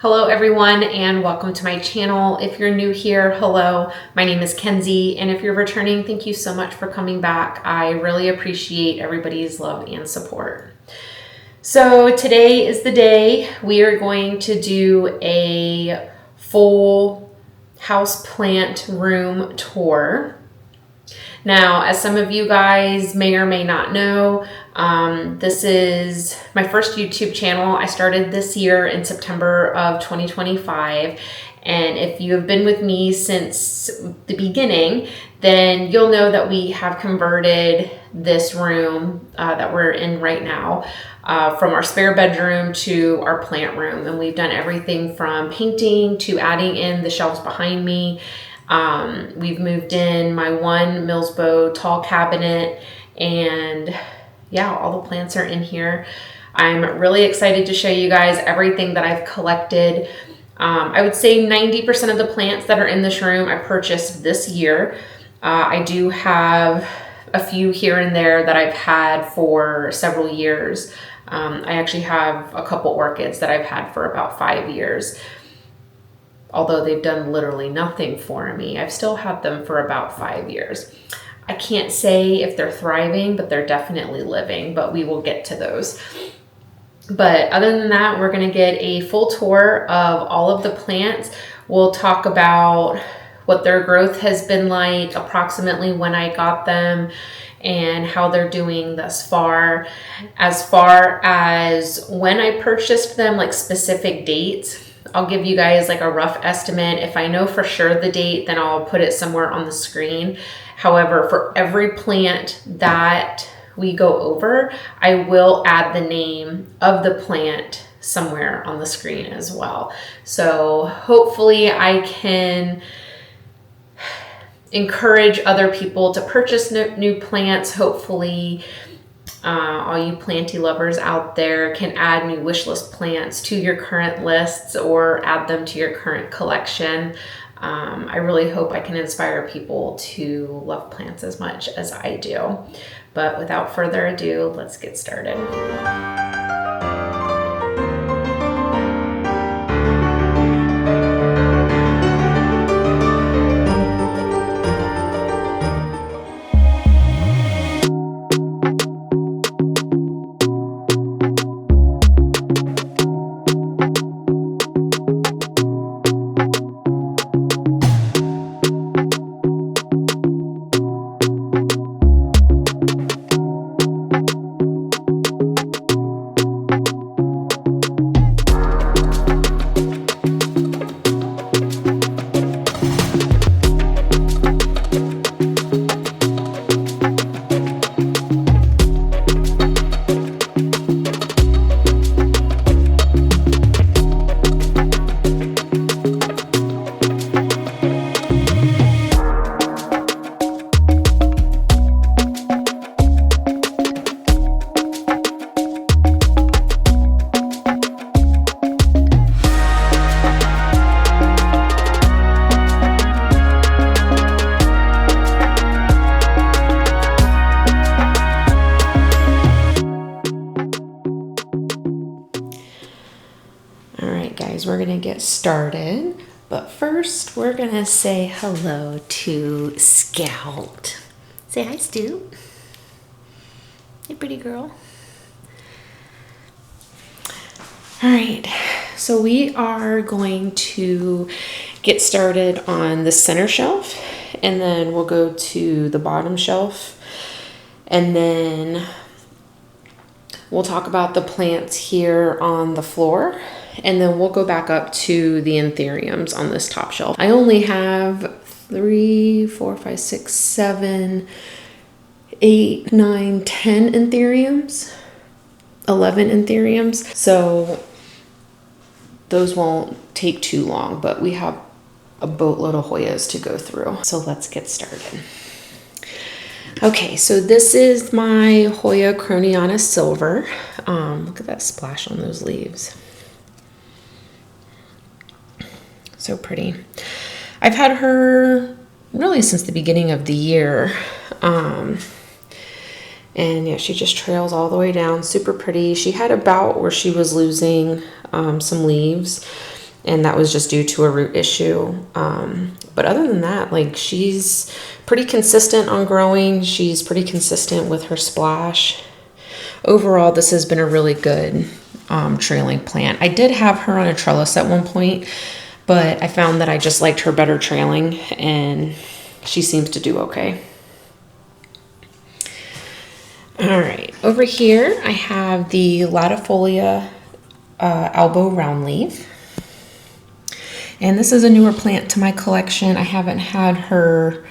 Hello everyone and welcome to my channel. If you're new here, hello, my name is Kenzie, and if you're returning, thank you so much for coming back. I really appreciate everybody's love and support. So today is the day we are going to do a full house plant room tour. Now, as some of you guys may or may not know, this is my first YouTube channel. I started this year in September of 2025. And if you have been with me since the beginning, then you'll know that we have converted this room that we're in right now from our spare bedroom to our plant room. And we've done everything from painting to adding in the shelves behind me. We've moved in my one Millsbow tall cabinet, and yeah, all the plants are in here. I'm really excited to show you guys everything that I've collected. I would say 90% of the plants that are in this room I purchased this year. I do have a few here and there that I've had for several years. I actually have a couple orchids that I've had for about 5 years. Although they've done literally nothing for me, I've still had them for about 5 years. I can't say if they're thriving, but they're definitely living, but we will get to those. But other than that, we're gonna get a full tour of all of the plants. We'll talk about what their growth has been like, approximately when I got them, and how they're doing thus far. As far as when I purchased them, like specific dates, I'll give you guys like a rough estimate. If I know for sure the date, then I'll put it somewhere on the screen. However, for every plant that we go over, I will add the name of the plant somewhere on the screen as well. So hopefully I can encourage other people to purchase new plants. Hopefully all you planty lovers out there can add new wish list plants to your current lists or add them to your current collection. I really hope I can inspire people to love plants as much as I do. But without further ado, let's get started. We're gonna get started, but first we're gonna say hello to Scout. Say hi, Stu. Hey, pretty girl. All right, so we are going to get started on the center shelf, and then we'll go to the bottom shelf, and then we'll talk about the plants here on the floor. And then we'll go back up to the Anthuriums on this top shelf. I only have 3, 4, 5, 6, 7, 8, 9, 10 Anthuriums, 11 Anthuriums. So those won't take too long, but we have a boatload of Hoyas to go through. So let's get started. Okay, so this is my Hoya Croniana Silver. Look at that splash on those leaves. So pretty. I've had her really since the beginning of the year. And yeah, she just trails all the way down, super pretty. She had a bout where she was losing some leaves. and that was just due to a root issue. But other than that, like, she's pretty consistent on growing. She's pretty consistent with her splash. Overall, this has been a really good trailing plant. I did have her on a trellis at one point, but I found that I just liked her better trailing, and she seems to do okay. All right, over here I have the Latifolia elbow round leaf. And this is a newer plant to my collection. I haven't had her,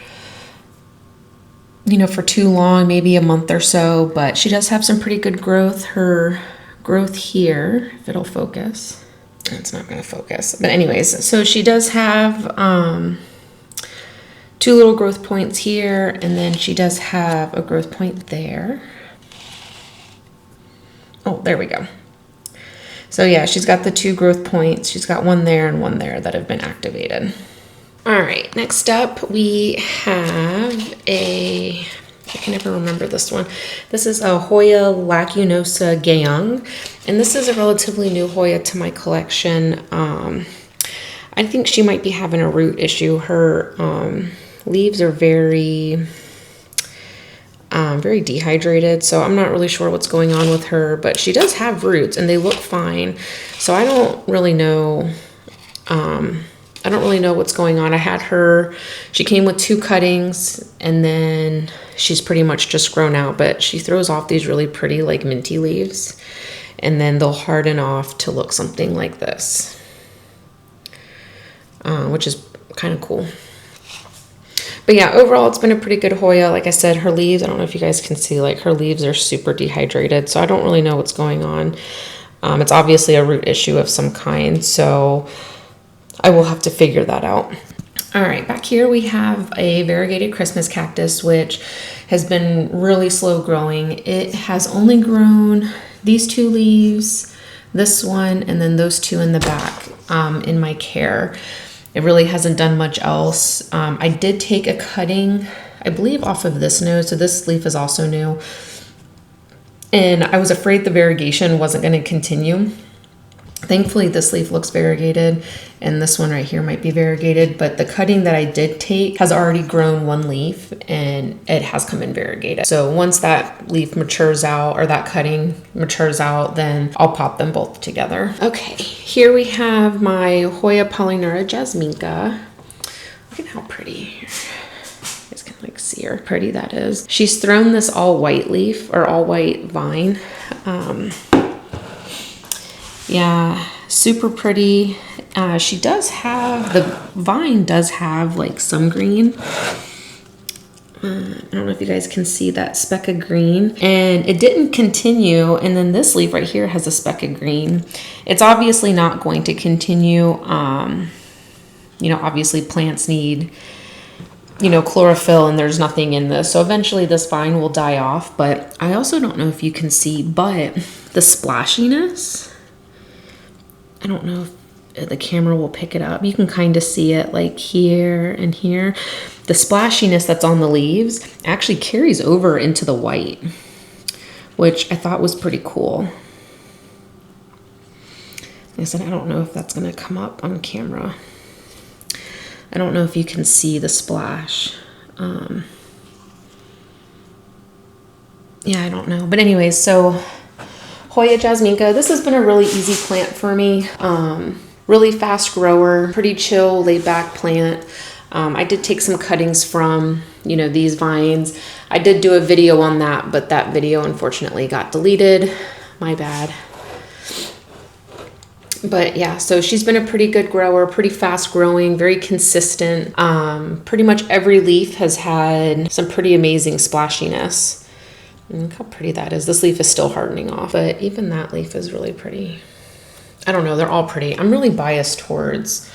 you know, for too long, maybe a month or so, but she does have some pretty good growth. Her growth here, if it'll focus, it's not going to focus. But anyways, so she does have 2 little growth points here, and then she does have a growth point there. Oh, there we go. So yeah, she's got the 2 growth points. She's got one there and one there that have been activated. All right, next up we have I can never remember this one. This is a Hoya lacunosa Gayung, and this is a relatively new Hoya to my collection. I think she might be having a root issue. Her leaves are very dehydrated, so I'm not really sure what's going on with her, but she does have roots and they look fine. So I don't really know. I don't really know what's going on. I had her, she came with 2 cuttings, and then she's pretty much just grown out, but she throws off these really pretty like minty leaves, and then they'll harden off to look something like this, which is kind of cool. But yeah, overall, it's been a pretty good Hoya. Like I said, her leaves, I don't know if you guys can see, like her leaves are super dehydrated, so I don't really know what's going on. It's obviously a root issue of some kind, so I will have to figure that out. All right, back here we have a variegated Christmas cactus, which has been really slow growing. It has only grown these 2 leaves, this one, and then those 2 in the back in my care. It really hasn't done much else. I did take a cutting, I believe, off of this node, so this leaf is also new. And I was afraid the variegation wasn't going to continue. Thankfully, this leaf looks variegated, and this one right here might be variegated, but the cutting that I did take has already grown 1 leaf, and it has come in variegated. So once that leaf matures out, or that cutting matures out, then I'll pop them both together. Okay, here we have my Hoya Polynura Jasminka. Look at how pretty. You guys can like see her, pretty that is. She's thrown this all white leaf, or all white vine. Yeah, super pretty. She does have, the vine does have like some green. I don't know if you guys can see that speck of green, and it didn't continue. And then this leaf right here has a speck of green. It's obviously not going to continue. You know, obviously plants need, you know, chlorophyll, and there's nothing in this. So eventually this vine will die off, but I also don't know if you can see, but the splashiness, I don't know if the camera will pick it up. You can kind of see it like here and here. The splashiness that's on the leaves actually carries over into the white, which I thought was pretty cool. Like I said, I don't know if that's going to come up on camera. I don't know if you can see the splash. Yeah, I don't know. But anyways, so Hoya Jasminka, this has been a really easy plant for me. Really fast grower, pretty chill, laid back plant. I did take some cuttings from, you know, these vines. I did do a video on that, but that video unfortunately got deleted. My bad. But yeah, so she's been a pretty good grower, pretty fast growing, very consistent. Pretty much every leaf has had some pretty amazing splashiness. Look how pretty that is. This leaf is still hardening off, but even that leaf is really pretty. I don't know, they're all pretty. I'm really biased towards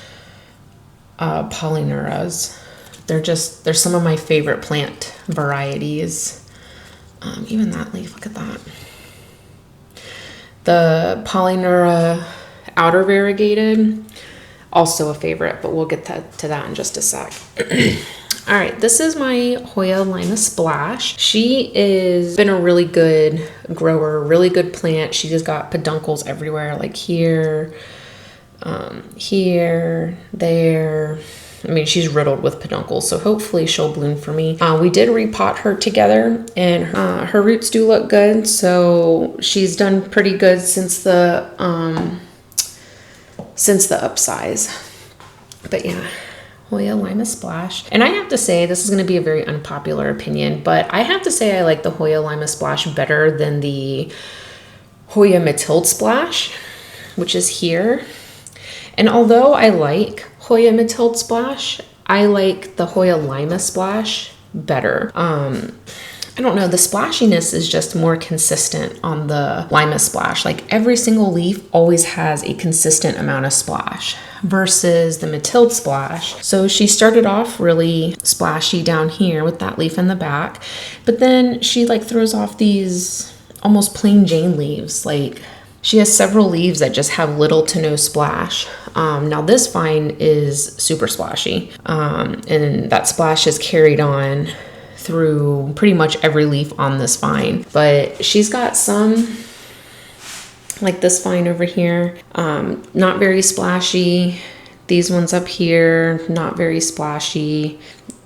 Polynuras. They're some of my favorite plant varieties. Even that leaf, look at that. The Polynura outer variegated, also a favorite, but we'll get to that in just a sec. All right, this is my Hoya Lima Splash. She is been a really good grower, really good plant. She just got peduncles everywhere, like here, Here, there. I mean, she's riddled with peduncles, so hopefully she'll bloom for me. We did repot her together, and her roots do look good, so she's done pretty good since the upsize. But yeah, Hoya Lima Splash. And I have to say, this is going to be a very unpopular opinion, but I have to say I like the Hoya Lima Splash better than the Hoya Matilde Splash, which is here. And although I like Hoya Matilde Splash, I like the Hoya Lima Splash better. I don't know, the splashiness is just more consistent on the Lima Splash. Like every single leaf always has a consistent amount of splash versus the Matilde Splash. So she started off really splashy down here with that leaf in the back, but then she like throws off these almost plain Jane leaves. Like she has several leaves that just have little to no splash. Now this vine is super splashy, and that splash is carried on through pretty much every leaf on this vine. But she's got some, like this vine over here, not very splashy. These ones up here, not very splashy.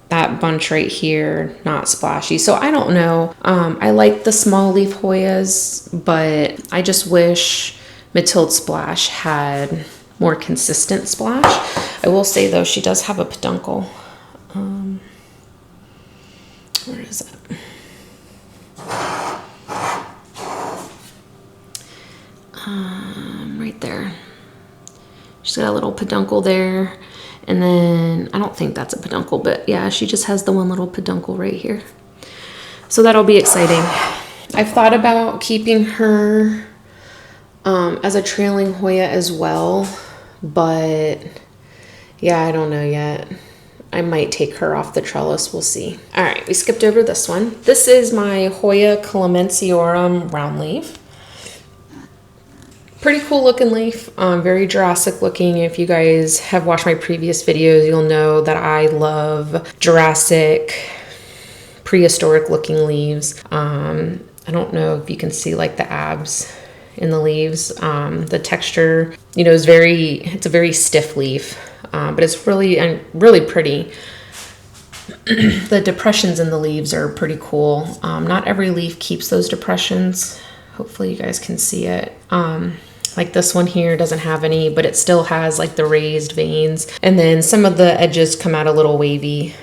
That bunch right here, not splashy. So I don't know. I like the small leaf Hoyas, but I just wish Matilde Splash had more consistent splash. I will say though, she does have a peduncle. Where is it? Right there. She's got a little peduncle there. And then, I don't think that's a peduncle, but yeah, she just has the one little peduncle right here. So that'll be exciting. I've thought about keeping her as a trailing Hoya as well, but yeah, I don't know yet. I might take her off the trellis, we'll see. All right, we skipped over this one. This is my Hoya Clemenciorum roundleaf. Pretty cool looking leaf, very Jurassic looking. If you guys have watched my previous videos, you'll know that I love Jurassic, prehistoric looking leaves. I don't know if you can see like the abs in the leaves. The texture, you know, is it's a very stiff leaf, but it's really pretty. The depressions in the leaves are pretty cool. Not every leaf keeps those depressions. Hopefully you guys can see it. Like this one here doesn't have any, but it still has like the raised veins. And then some of the edges come out a little wavy.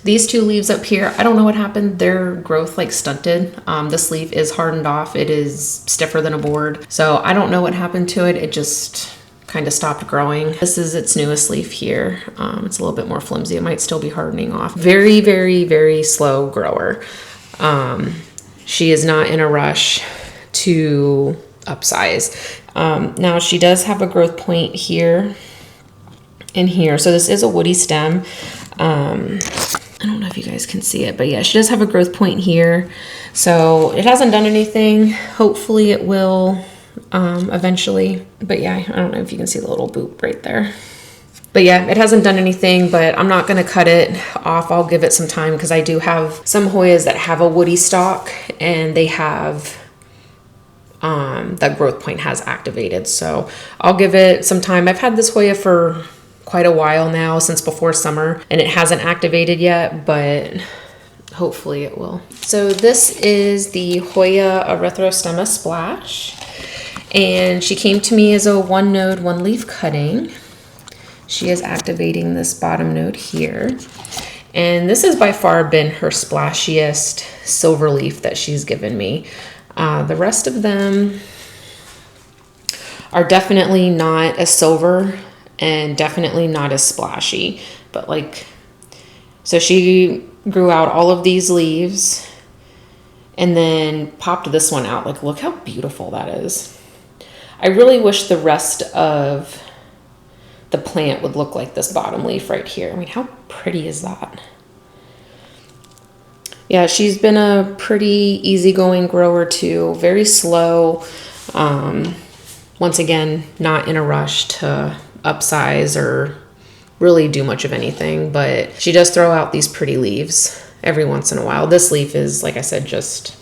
These two leaves up here, I don't know what happened. Their growth like stunted. This leaf is hardened off. It is stiffer than a board. So I don't know what happened to it. It just kind of stopped growing. This is its newest leaf here. It's a little bit more flimsy. It might still be hardening off. Very, very, very slow grower. She is not in a rush to upsize. Now she does have a growth point here and here. So this is a woody stem. I don't know if you guys can see it, but yeah, she does have a growth point here. So it hasn't done anything. Hopefully it will eventually. But yeah, I don't know if you can see the little boop right there. But yeah, it hasn't done anything, but I'm not going to cut it off. I'll give it some time because I do have some Hoyas that have a woody stalk and they have that growth point has activated. So I'll give it some time. I've had this Hoya for quite a while now, since before summer, and it hasn't activated yet, but hopefully it will. So this is the Hoya erythrostemma Splash, and she came to me as a one node, one leaf cutting. She is activating this bottom node here. And this has by far been her splashiest silver leaf that she's given me. The rest of them are definitely not as silver and definitely not as splashy. But like, so she grew out all of these leaves and then popped this one out. Like, look how beautiful that is. I really wish the rest of the plant would look like this bottom leaf right here. I mean, how pretty is that? Yeah, she's been a pretty easygoing grower too, very slow. Once again, not in a rush to upsize or really do much of anything, but she does throw out these pretty leaves every once in a while. This leaf is, like I said, just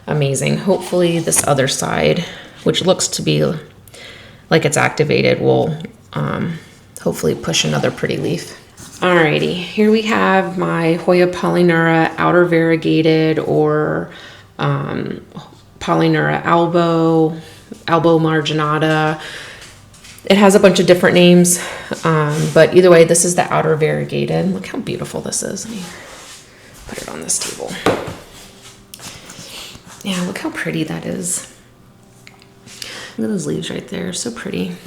amazing. Hopefully this other side, which looks to be like it's activated, will hopefully push another pretty leaf. Alrighty, here we have my Hoya polyneura outer variegated, or polyneura albo marginata. It has a bunch of different names, but either way, this is the outer variegated. Look how beautiful this is. Let me put it on this table. Yeah, look how pretty that is. Look at those leaves right there, so pretty.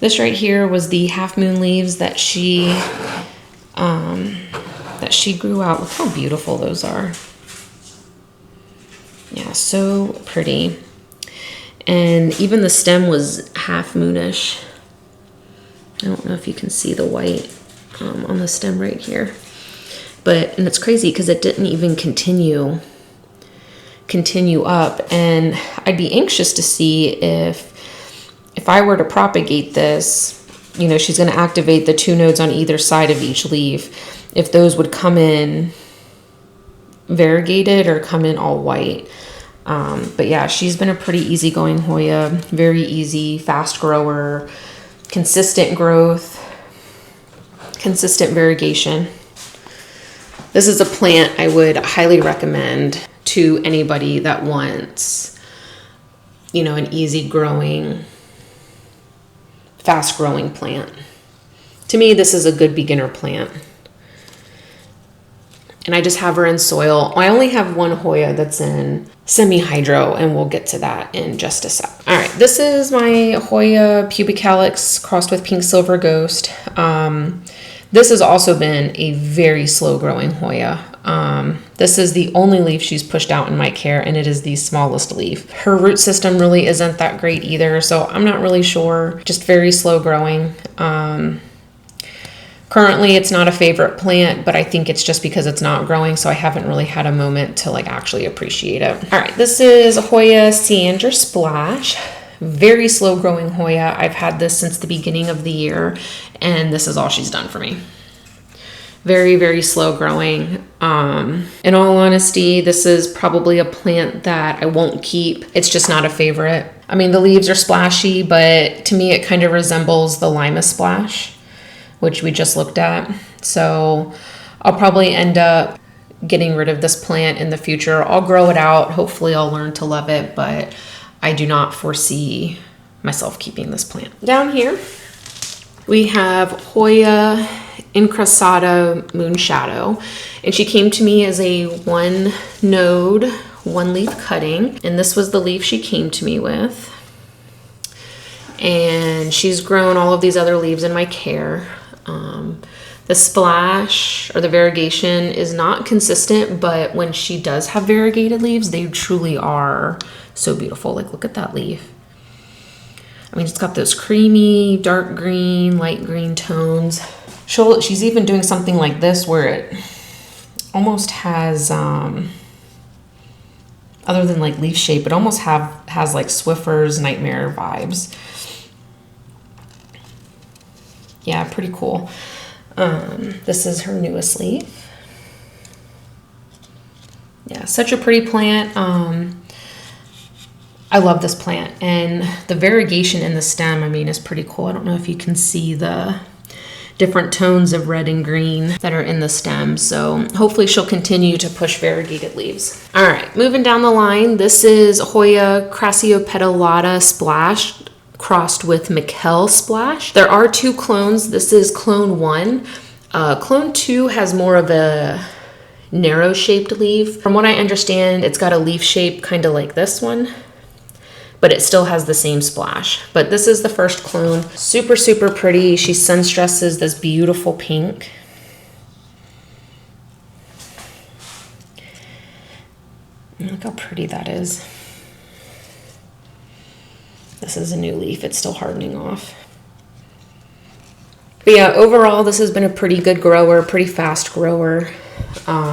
This right here was the half moon leaves that she grew out. Look how beautiful those are. Yeah, so pretty. And even the stem was half moonish. I don't know if you can see the white on the stem right here. And it's crazy because it didn't even continue up. And I'd be anxious to see if I were to propagate this, you know, she's going to activate the 2 nodes on either side of each leaf, if those would come in variegated or come in all white. But yeah, she's been a pretty easygoing Hoya, very easy, fast grower, consistent growth, consistent variegation. This is a plant I would highly recommend to anybody that wants, you know, an easy growing, fast growing plant. To me, this is a good beginner plant. And I just have her in soil. I only have one Hoya that's in semi-hydro, and we'll get to that in just a sec. All right, this is my Hoya pubicalyx crossed with pink silver ghost. This has also been a very slow growing Hoya. This is the only leaf she's pushed out in my care, and it is the smallest leaf. Her root system really isn't that great either, so I'm not really sure. Just very slow growing. Currently, it's not a favorite plant, but I think it's just because it's not growing, so I haven't really had a moment to like actually appreciate it. All right, this is Hoya Cyander Splash. Very slow growing Hoya. I've had this since the beginning of the year, and this is all she's done for me. Very, very slow growing. In all honesty, this is probably a plant that I won't keep. It's just not a favorite. I mean, the leaves are splashy, but to me, it kind of resembles the Lima Splash, which we just looked at. So I'll probably end up getting rid of this plant in the future. I'll grow it out. Hopefully I'll learn to love it, but I do not foresee myself keeping this plant. Down here, we have Hoya Incrusata Moonshadow, and she came to me as a 1 node, 1 leaf cutting, and this was the leaf she came to me with. And she's grown all of these other leaves in my care. The splash or the variegation is not consistent, but when she does have variegated leaves, they truly are so beautiful. Like, look at that leaf. I mean, it's got those creamy, dark green, light green tones. She's even doing something like this where it almost has, other than like leaf shape, it almost has like Swiffer's Nightmare vibes. Yeah, pretty cool. This is her newest leaf. Yeah, such a pretty plant. I love this plant, and the variegation in the stem, I mean, is pretty cool. I don't know if you can see the different tones of red and green that are in the stem. So hopefully she'll continue to push variegated leaves. All right, moving down the line, this is Hoya Crassiopetallata Splash crossed with Mikkel Splash. There are 2 clones. This is clone 1. Clone 2 has more of a narrow shaped leaf. From what I understand, it's got a leaf shape kind of like this one, but it still has the same splash. But this is the first clone. Super, super pretty. She sun stresses this beautiful pink. Look how pretty that is. This is a new leaf. It's still hardening off. But yeah, overall, this has been a pretty good grower, pretty fast grower,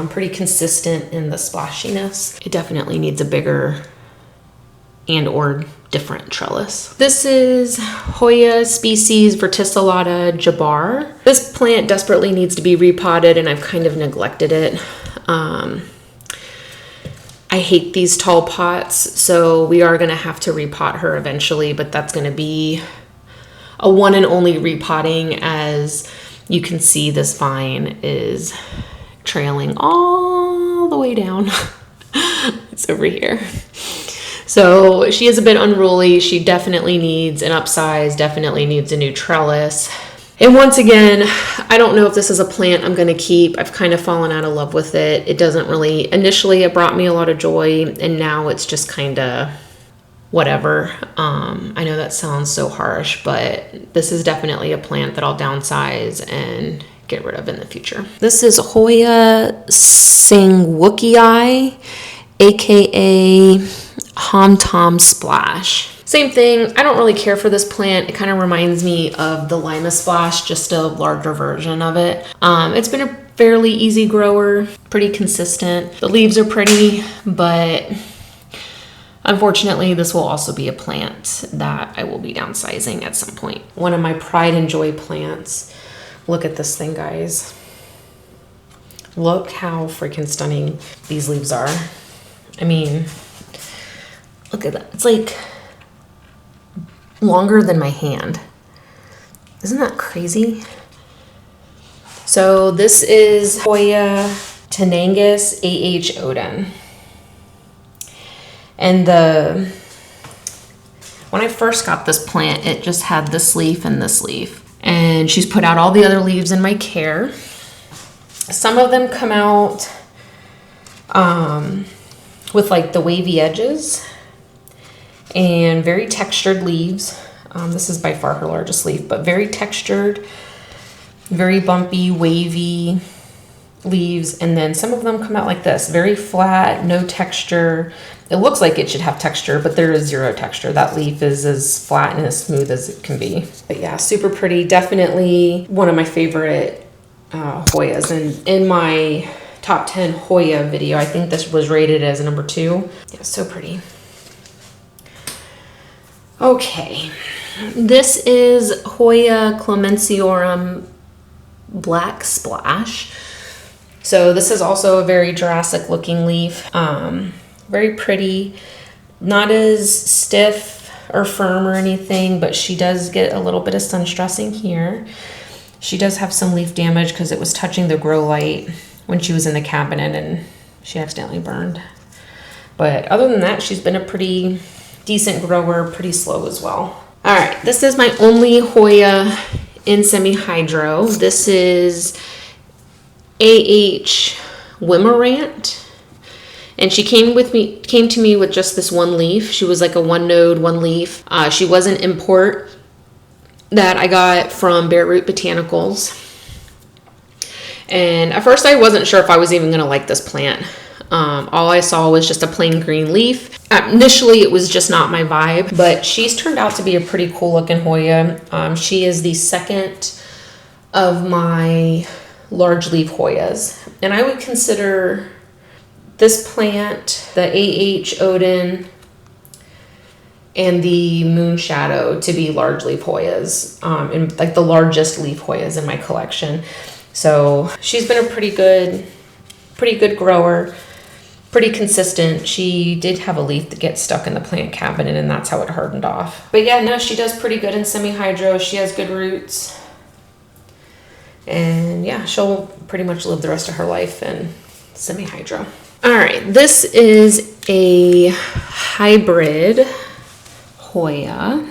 pretty consistent in the splashiness. It definitely needs a bigger and or different trellis. This is Hoya species Verticillata Jabbar. This plant desperately needs to be repotted, and I've kind of neglected it. I hate these tall pots, so we are going to have to repot her eventually, but that's going to be a one and only repotting. As you can see, this vine is trailing all the way down. It's over here. So she is a bit unruly. She definitely needs an upsize, definitely needs a new trellis. And once again, I don't know if this is a plant I'm going to keep. I've kind of fallen out of love with it. It doesn't really, initially it brought me a lot of joy, and now it's just kind of whatever. I know that sounds so harsh, but this is definitely a plant that I'll downsize and get rid of in the future. This is Hoya Sangwookii, aka Hom Tom Splash. Same thing, I don't really care for this plant. It kind of reminds me of the Lima Splash, just a larger version of it. It's been a fairly easy grower, pretty consistent. The leaves are pretty, but unfortunately, this will also be a plant that I will be downsizing at some point. One of my pride and joy plants. Look at this thing, guys. Look how freaking stunning these leaves are. I mean, look at that. It's like longer than my hand. Isn't that crazy? So this is Hoya tenangus AH Odin. And when I first got this plant, it just had this leaf and this leaf. And she's put out all the other leaves in my care. Some of them come out with like the wavy edges and very textured leaves. This is by far her largest leaf, but very textured, very bumpy, wavy leaves. And then some of them come out like this, very flat, no texture. It looks like it should have texture, but there is zero texture. That leaf is as flat and as smooth as it can be. But yeah, super pretty. Definitely one of my favorite Hoyas. And in my top 10 Hoya video, I think this was rated as a number 2. Yeah, so pretty. Okay, this is Hoya Clemenciorum Black Splash. So this is also a very Jurassic looking leaf. Very pretty, not as stiff or firm or anything, but she does get a little bit of sun stressing here. She does have some leaf damage because it was touching the grow light when she was in the cabinet and she accidentally burned. But other than that, she's been a pretty decent grower, pretty slow as well. All right, this is my only Hoya in semi-hydro. This is AH Wimarant. And she came to me with just this one leaf. She was like a one node, one leaf. She was an import that I got from Bare Root Botanicals. And at first I wasn't sure if I was even gonna like this plant. All I saw was just a plain green leaf. Initially it was just not my vibe, but she's turned out to be a pretty cool looking Hoya. She is the second of my large leaf Hoyas. And I would consider this plant, the AH Odin, and the Moon Shadow to be large leaf Hoyas, and like the largest leaf Hoyas in my collection. So she's been a pretty good grower, pretty consistent. She did have a leaf that gets stuck in the plant cabinet and that's how it hardened off. But yeah, no, she does pretty good in semi-hydro. She has good roots. And yeah, she'll pretty much live the rest of her life in semi-hydro. All right, this is a hybrid Hoya.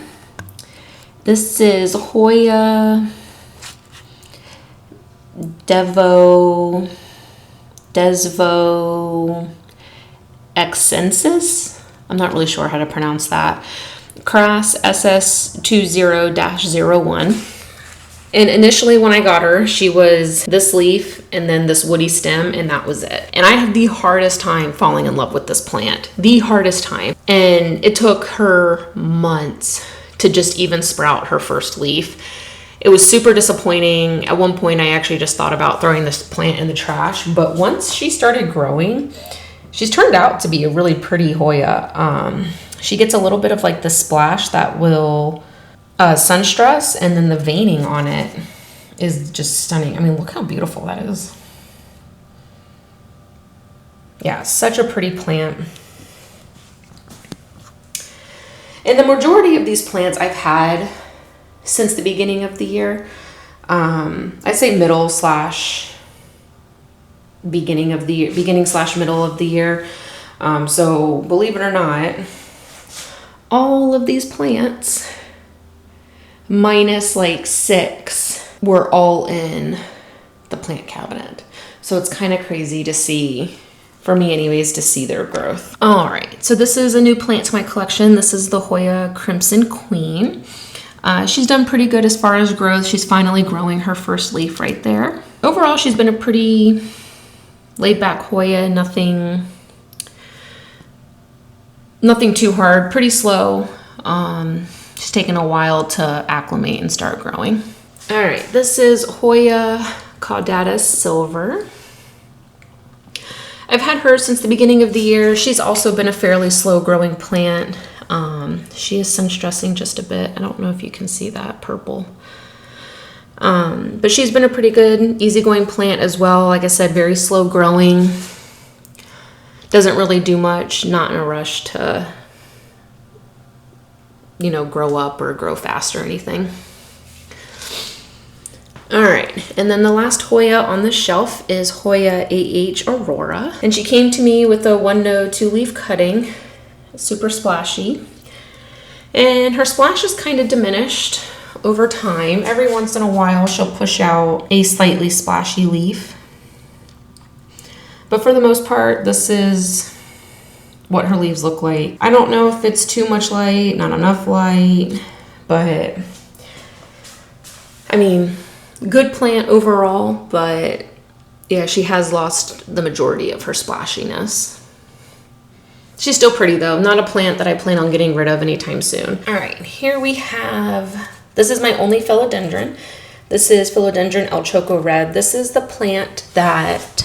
This is Hoya Desvo Exensis. I'm not really sure how to pronounce that. Cross SS20-01. And initially when I got her, she was this leaf and then this woody stem, and that was it. And I had the hardest time falling in love with this plant. The hardest time. And it took her months to just even sprout her first leaf. It was super disappointing. At one point, I actually just thought about throwing this plant in the trash. But once she started growing, she's turned out to be a really pretty Hoya. She gets a little bit of like the splash that will sun stress, and then the veining on it is just stunning. I mean, look how beautiful that is. Yeah, such a pretty plant. And the majority of these plants I've had since the beginning of the year. I'd say middle slash beginning of the year, beginning slash middle of the year. So believe it or not, all of these plants, minus like 6, were all in the plant cabinet. So it's kind of crazy to see, for me anyways, to see their growth. All right, so this is a new plant to my collection. This is the Hoya Crimson Queen. She's done pretty good as far as growth. She's finally growing her first leaf right there. Overall, she's been a pretty laid back Hoya, nothing too hard, pretty slow. She's taken a while to acclimate and start growing. All right, this is Hoya Caudatus Silver. I've had her since the beginning of the year. She's also been a fairly slow growing plant. She is sun stressing just a bit. I don't know if you can see that purple. But she's been a pretty good, easygoing plant as well. Like I said, very slow growing. Doesn't really do much, not in a rush to, you know, grow up or grow fast or anything. All right, and then the last Hoya on the shelf is Hoya AH Aurora. And she came to me with a 1-node 2-leaf cutting, super splashy. And her splash is kind of diminished over time. Every once in a while, she'll push out a slightly splashy leaf. But for the most part, this is what her leaves look like. I don't know if it's too much light, not enough light, but I mean, good plant overall, but yeah, she has lost the majority of her splashiness. She's still pretty though, not a plant that I plan on getting rid of anytime soon. All right, here we have, this is my only philodendron. This is Philodendron El Choco Red. This is the plant that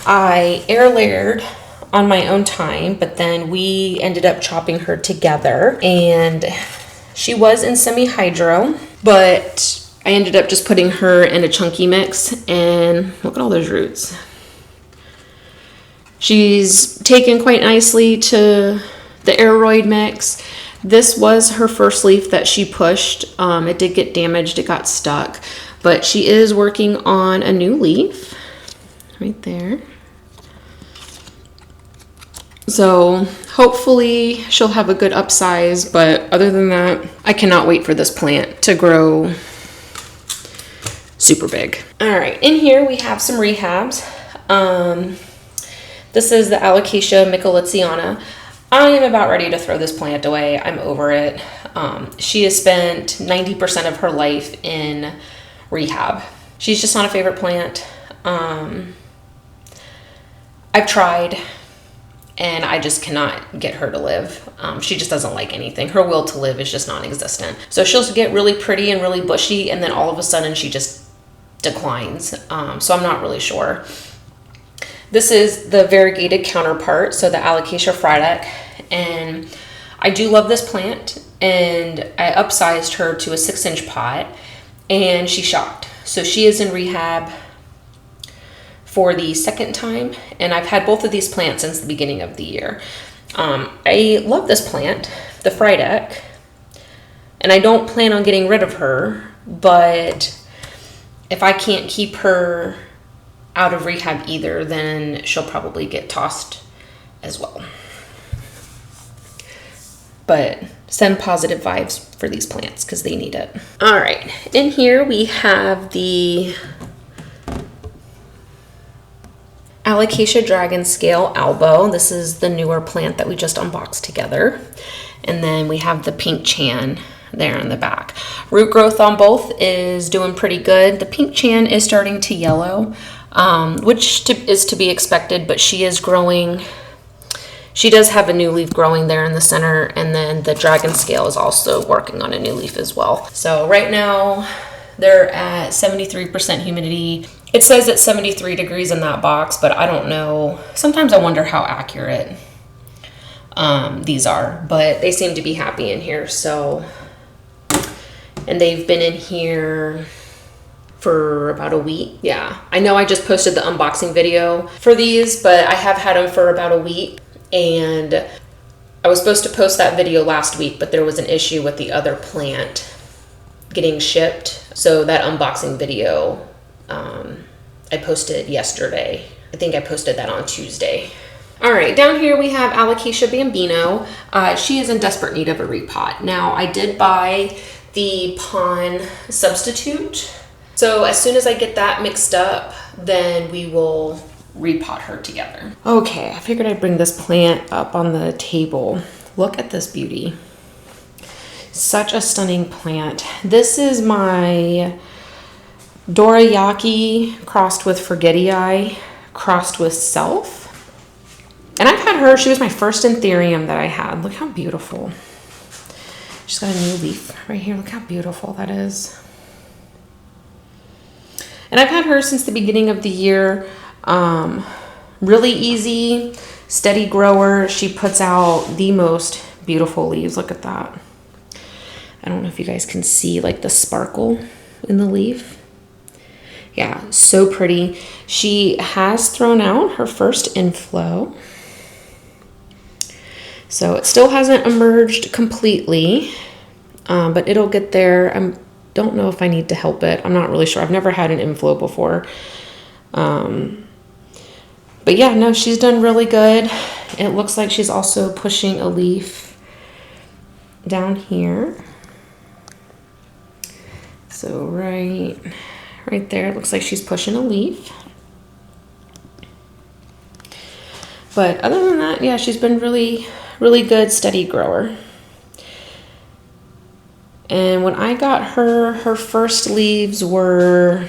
I air layered on my own time, but then we ended up chopping her together, and she was in semi-hydro, but I ended up just putting her in a chunky mix, and look at all those roots. She's taken quite nicely to the aeroid mix. This was her first leaf that she pushed. It did get damaged, it got stuck, but she is working on a new leaf right there. So hopefully she'll have a good upsize, but other than that, I cannot wait for this plant to grow super big. All right, in here we have some rehabs. This is the Alocasia Miscellaneous. I am about ready to throw this plant away. I'm over it. She has spent 90% of her life in rehab. She's just not a favorite plant. I've tried, and I just cannot get her to live. She just doesn't like anything. Her will to live is just non-existent. So she'll get really pretty and really bushy, and then all of a sudden she just declines. So I'm not really sure. This is the variegated counterpart, so the Alocasia fradique, and I do love this plant, and I upsized her to a 6-inch pot, and she shocked. So she is in rehab for the second time, and I've had both of these plants since the beginning of the year. I love this plant, the fradique, and I don't plan on getting rid of her, but if I can't keep her out of rehab either, then she'll probably get tossed as well. But send positive vibes for these plants because they need it. All right, in here we have the Alocasia Dragon Scale Albo. This is the newer plant that we just unboxed together. And then we have the pink chan there in the back. Root growth on both is doing pretty good. The pink chan is starting to yellow, which is to be expected, but she is growing. She does have a new leaf growing there in the center, and then the dragon scale is also working on a new leaf as well. So right now they're at 73% humidity. It says it's 73 degrees in that box, but I don't know. Sometimes I wonder how accurate these are, but they seem to be happy in here. So, and they've been in here for about a week. Yeah, I know I just posted the unboxing video for these, but I have had them for about a week, and I was supposed to post that video last week, but there was an issue with the other plant getting shipped. So that unboxing video, I posted yesterday. I think I posted that on Tuesday. All right, down here we have Alocasia bambino. She is in desperate need of a repot. Now, I did buy the pon substitute. So as soon as I get that mixed up, then we will repot her together. Okay, I figured I'd bring this plant up on the table. Look at this beauty. Such a stunning plant. This is my Dorayaki crossed with Forgetii, crossed with Self. And I've had her, she was my first Anthurium that I had. Look how beautiful. She's got a new leaf right here. Look how beautiful that is. And I've had her since the beginning of the year. Really easy, steady grower. She puts out the most beautiful leaves. Look at that. I don't know if you guys can see like the sparkle in the leaf. Yeah, so pretty. She has thrown out her first inflow. So it still hasn't emerged completely, but it'll get there. I don't know if I need to help it. I'm not really sure. I've never had an inflow before. But yeah, no, she's done really good. It looks like she's also pushing a leaf down here. So right there, it looks like she's pushing a leaf. But other than that, yeah, she's been really, really good, steady grower. And when I got her, her first leaves were,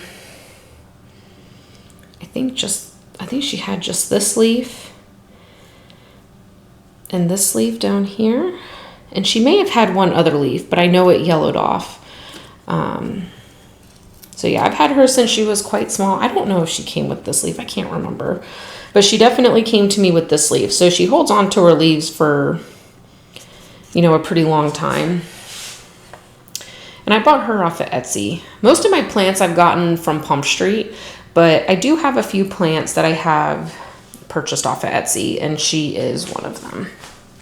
I think she had just this leaf and this leaf down here. And she may have had one other leaf, but I know it yellowed off. So yeah, I've had her since she was quite small. I don't know if she came with this leaf. I can't remember. But she definitely came to me with this leaf. So she holds on to her leaves for, you know, a pretty long time. And I bought her off of Etsy. Most of my plants I've gotten from Pump Street, but I do have a few plants that I have purchased off of Etsy, and she is one of them.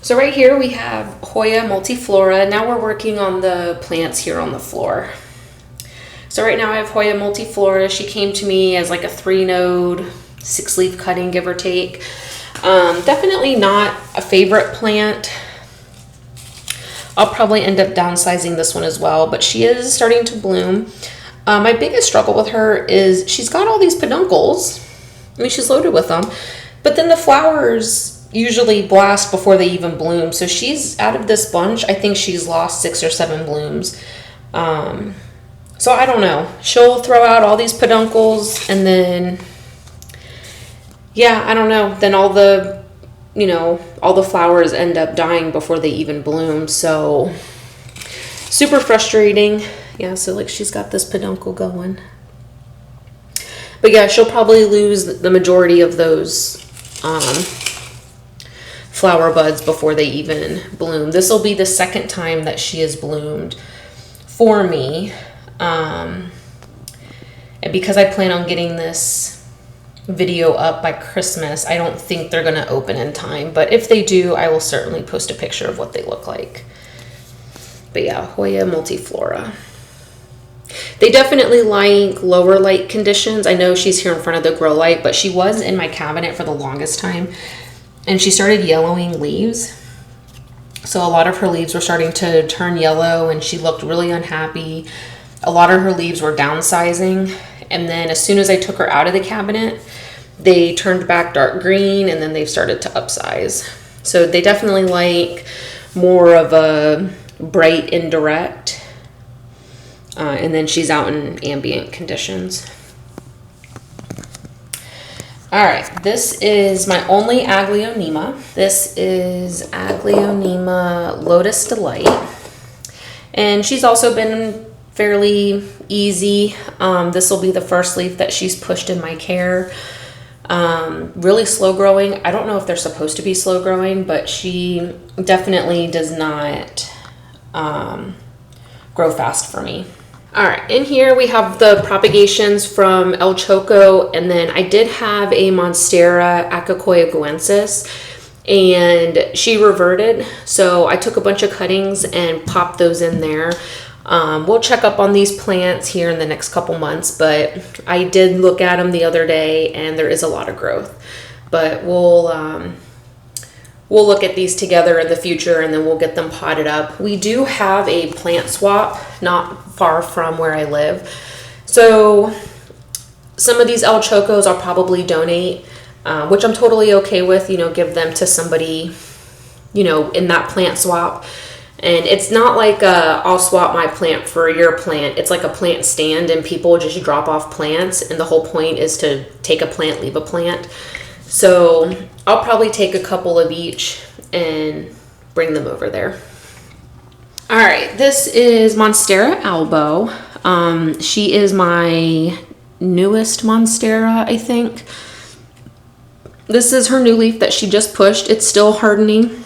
So right here we have Hoya multiflora. Now we're working on the plants here on the floor. So right now I have Hoya multiflora. She came to me as like a 3-node, 6-leaf cutting, give or take. Definitely not a favorite plant. I'll probably end up downsizing this one as well, but she is starting to bloom. My biggest struggle with her is she's got all these peduncles. I mean, she's loaded with them, but then the flowers usually blast before they even bloom. So she's out of this bunch, I think she's lost 6 or 7 blooms. So I don't know. She'll throw out all these peduncles, and then, yeah, I don't know. Then all the, you know, all the flowers end up dying before they even bloom. So super frustrating. Yeah, so like she's got this peduncle going. But yeah, she'll probably lose the majority of those flower buds before they even bloom. This will be the second time that she has bloomed for me. And because I plan on getting this video up by Christmas, I don't think they're going to open in time. But if they do, I will certainly post a picture of what they look like. But yeah, Hoya multiflora. They definitely like lower light conditions. I know she's here in front of the grow light, but she was in my cabinet for the longest time. And she started yellowing leaves. So a lot of her leaves were starting to turn yellow, and she looked really unhappy. A lot of her leaves were downsizing. And then as soon as I took her out of the cabinet, they turned back dark green, and then they've started to upsize. So they definitely like more of a bright indirect. And then she's out in ambient conditions. All right, this is my only Aglaonema. This is Aglaonema Lotus Delight. And she's also been fairly easy. This will be the first leaf that she's pushed in my care. Really slow growing. I don't know if they're supposed to be slow growing, but she definitely does not grow fast for me. All right, in here we have the propagations from El Choco, and then I did have a Monstera acacoyaguensis, and she reverted, so I took a bunch of cuttings and popped those in there. We'll check up on these plants here in the next couple months, but I did look at them the other day, and there is a lot of growth. But we'll look at these together in the future, and then we'll get them potted up. We do have a plant swap not far from where I live. So some of these El Chocos I'll probably donate, which I'm totally okay with, you know, give them to somebody, you know, in that plant swap. And it's not like I'll swap my plant for your plant. It's like a plant stand, and people just drop off plants, and the whole point is to take a plant, leave a plant. So I'll probably take a couple of each and bring them over there. All right, this is Monstera albo. She is my newest Monstera, I think. This is her new leaf that she just pushed. It's still hardening.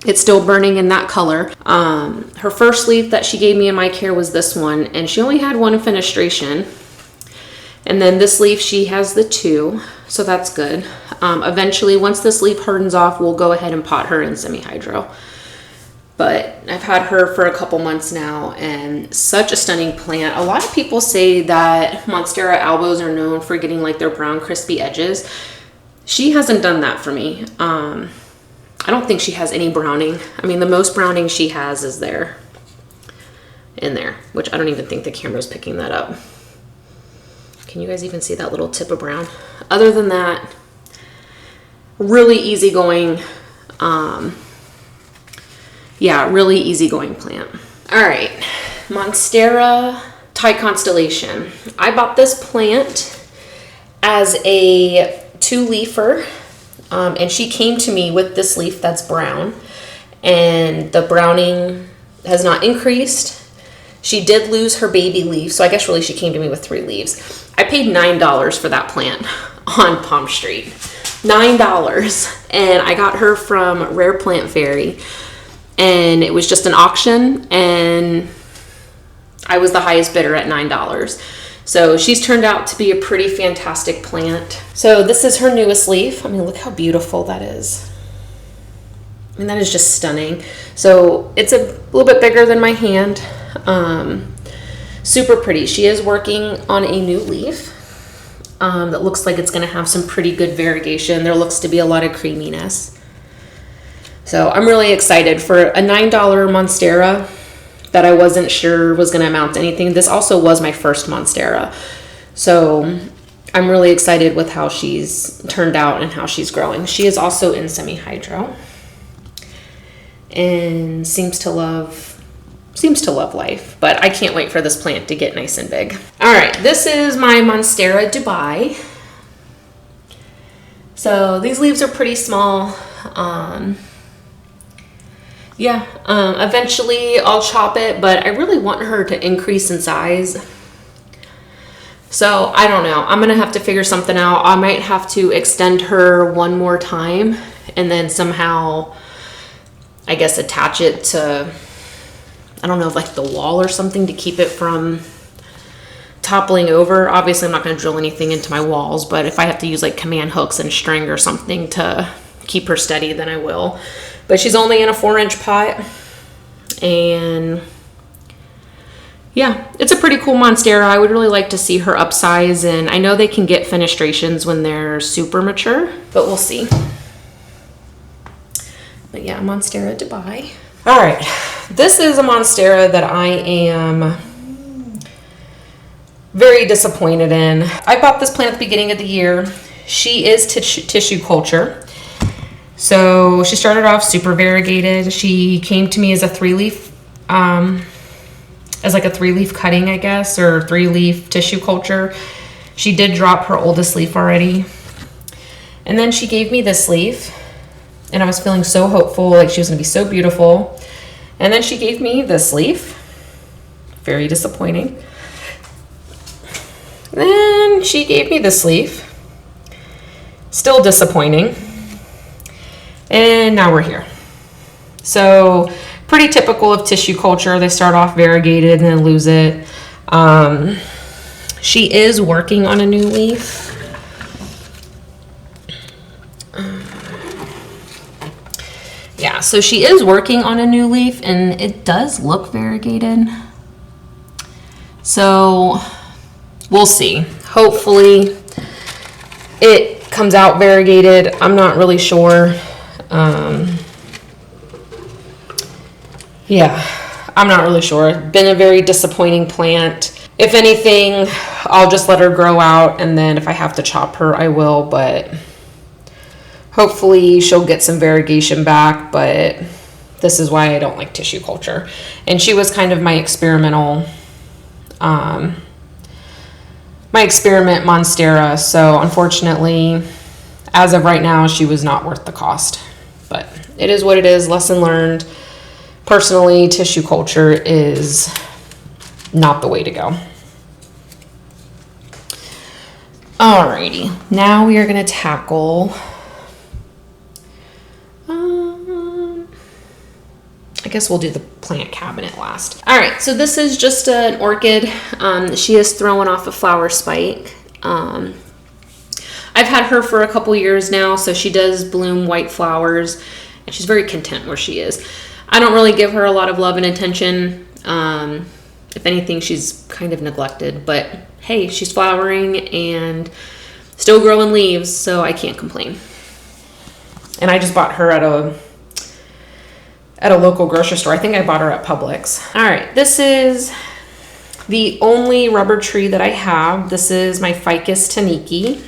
It's still burning in that color. Her first leaf that she gave me in my care was this one, and she only had one fenestration. And then this leaf, she has the 2, so that's good. Eventually, once this leaf hardens off, we'll go ahead and pot her in semi-hydro. But I've had her for a couple months now, and such a stunning plant. A lot of people say that Monstera albos are known for getting like their brown crispy edges. She hasn't done that for me. I don't think she has any browning. I mean, the most browning she has is there, in there, which I don't even think the camera's picking that up. Can you guys even see that little tip of brown? Other than that, really easygoing, really easygoing plant. All right, Monstera Thai Constellation. I bought this plant as a 2-leafer, and she came to me with this leaf that's brown, and the browning has not increased. She did lose her baby leaf, so I guess really she came to me with 3 leaves. I paid $9 for that plant on Palm Street. $9. And I got her from Rare Plant Fairy. And it was just an auction, and I was the highest bidder at $9. So she's turned out to be a pretty fantastic plant. So this is her newest leaf. I mean, look how beautiful that is. I mean, that is just stunning. So it's a little bit bigger than my hand. Super pretty. She is working on a new leaf that looks like it's going to have some pretty good variegation. There looks to be a lot of creaminess. So I'm really excited for a $9 Monstera that I wasn't sure was going to amount to anything. This also was my first Monstera. So I'm really excited with how she's turned out and how she's growing. She is also in semi-hydro and seems to love life, but I can't wait for this plant to get nice and big. All right, this is my Monstera Dubai. So these leaves are pretty small. Eventually I'll chop it, but I really want her to increase in size. So I don't know. I'm gonna have to figure something out. I might have to extend her one more time and then somehow, I guess, attach it to, I don't know, like the wall or something to keep it from toppling over. Obviously, I'm not going to drill anything into my walls, but if I have to use like command hooks and string or something to keep her steady, then I will. But she's only in a 4-inch pot, and yeah, it's a pretty cool Monstera. I would really like to see her upsize, and I know they can get fenestrations when they're super mature, but we'll see. But yeah, Monstera Dubai. All right, this is a Monstera that I am very disappointed in. I bought this plant at the beginning of the year. She is tissue culture. So she started off super variegated. She came to me as a 3-leaf, as like a 3-leaf cutting, I guess, or 3-leaf tissue culture. She did drop her oldest leaf already. And then she gave me this leaf, and I was feeling so hopeful, like she was gonna be so beautiful. And then she gave me this leaf. Very disappointing. Then she gave me this leaf. Still disappointing. And now we're here. So pretty typical of tissue culture. They start off variegated and then lose it. She is working on a new leaf. Yeah, so she is working on a new leaf, and it does look variegated. So we'll see. Hopefully it comes out variegated. I'm not really sure. Yeah, I'm not really sure. Been a very disappointing plant. If anything, I'll just let her grow out, and then if I have to chop her, I will, but hopefully she'll get some variegation back. But this is why I don't like tissue culture. And she was kind of my experimental, my experiment Monstera. So unfortunately, as of right now, she was not worth the cost. But it is what it is. Lesson learned. Personally, tissue culture is not the way to go. Alrighty, now we are going to tackle, I guess we'll do the plant cabinet last. Alright, so this is just an orchid. She is throwing off a flower spike. I've had her for a couple years now, so she does bloom white flowers, and she's very content where she is. I don't really give her a lot of love and attention. If anything, she's kind of neglected, but hey, she's flowering and still growing leaves, so I can't complain. And I just bought her at a local grocery store. I think I bought her at Publix. All right, this is the only rubber tree that I have. This is my Ficus taniki.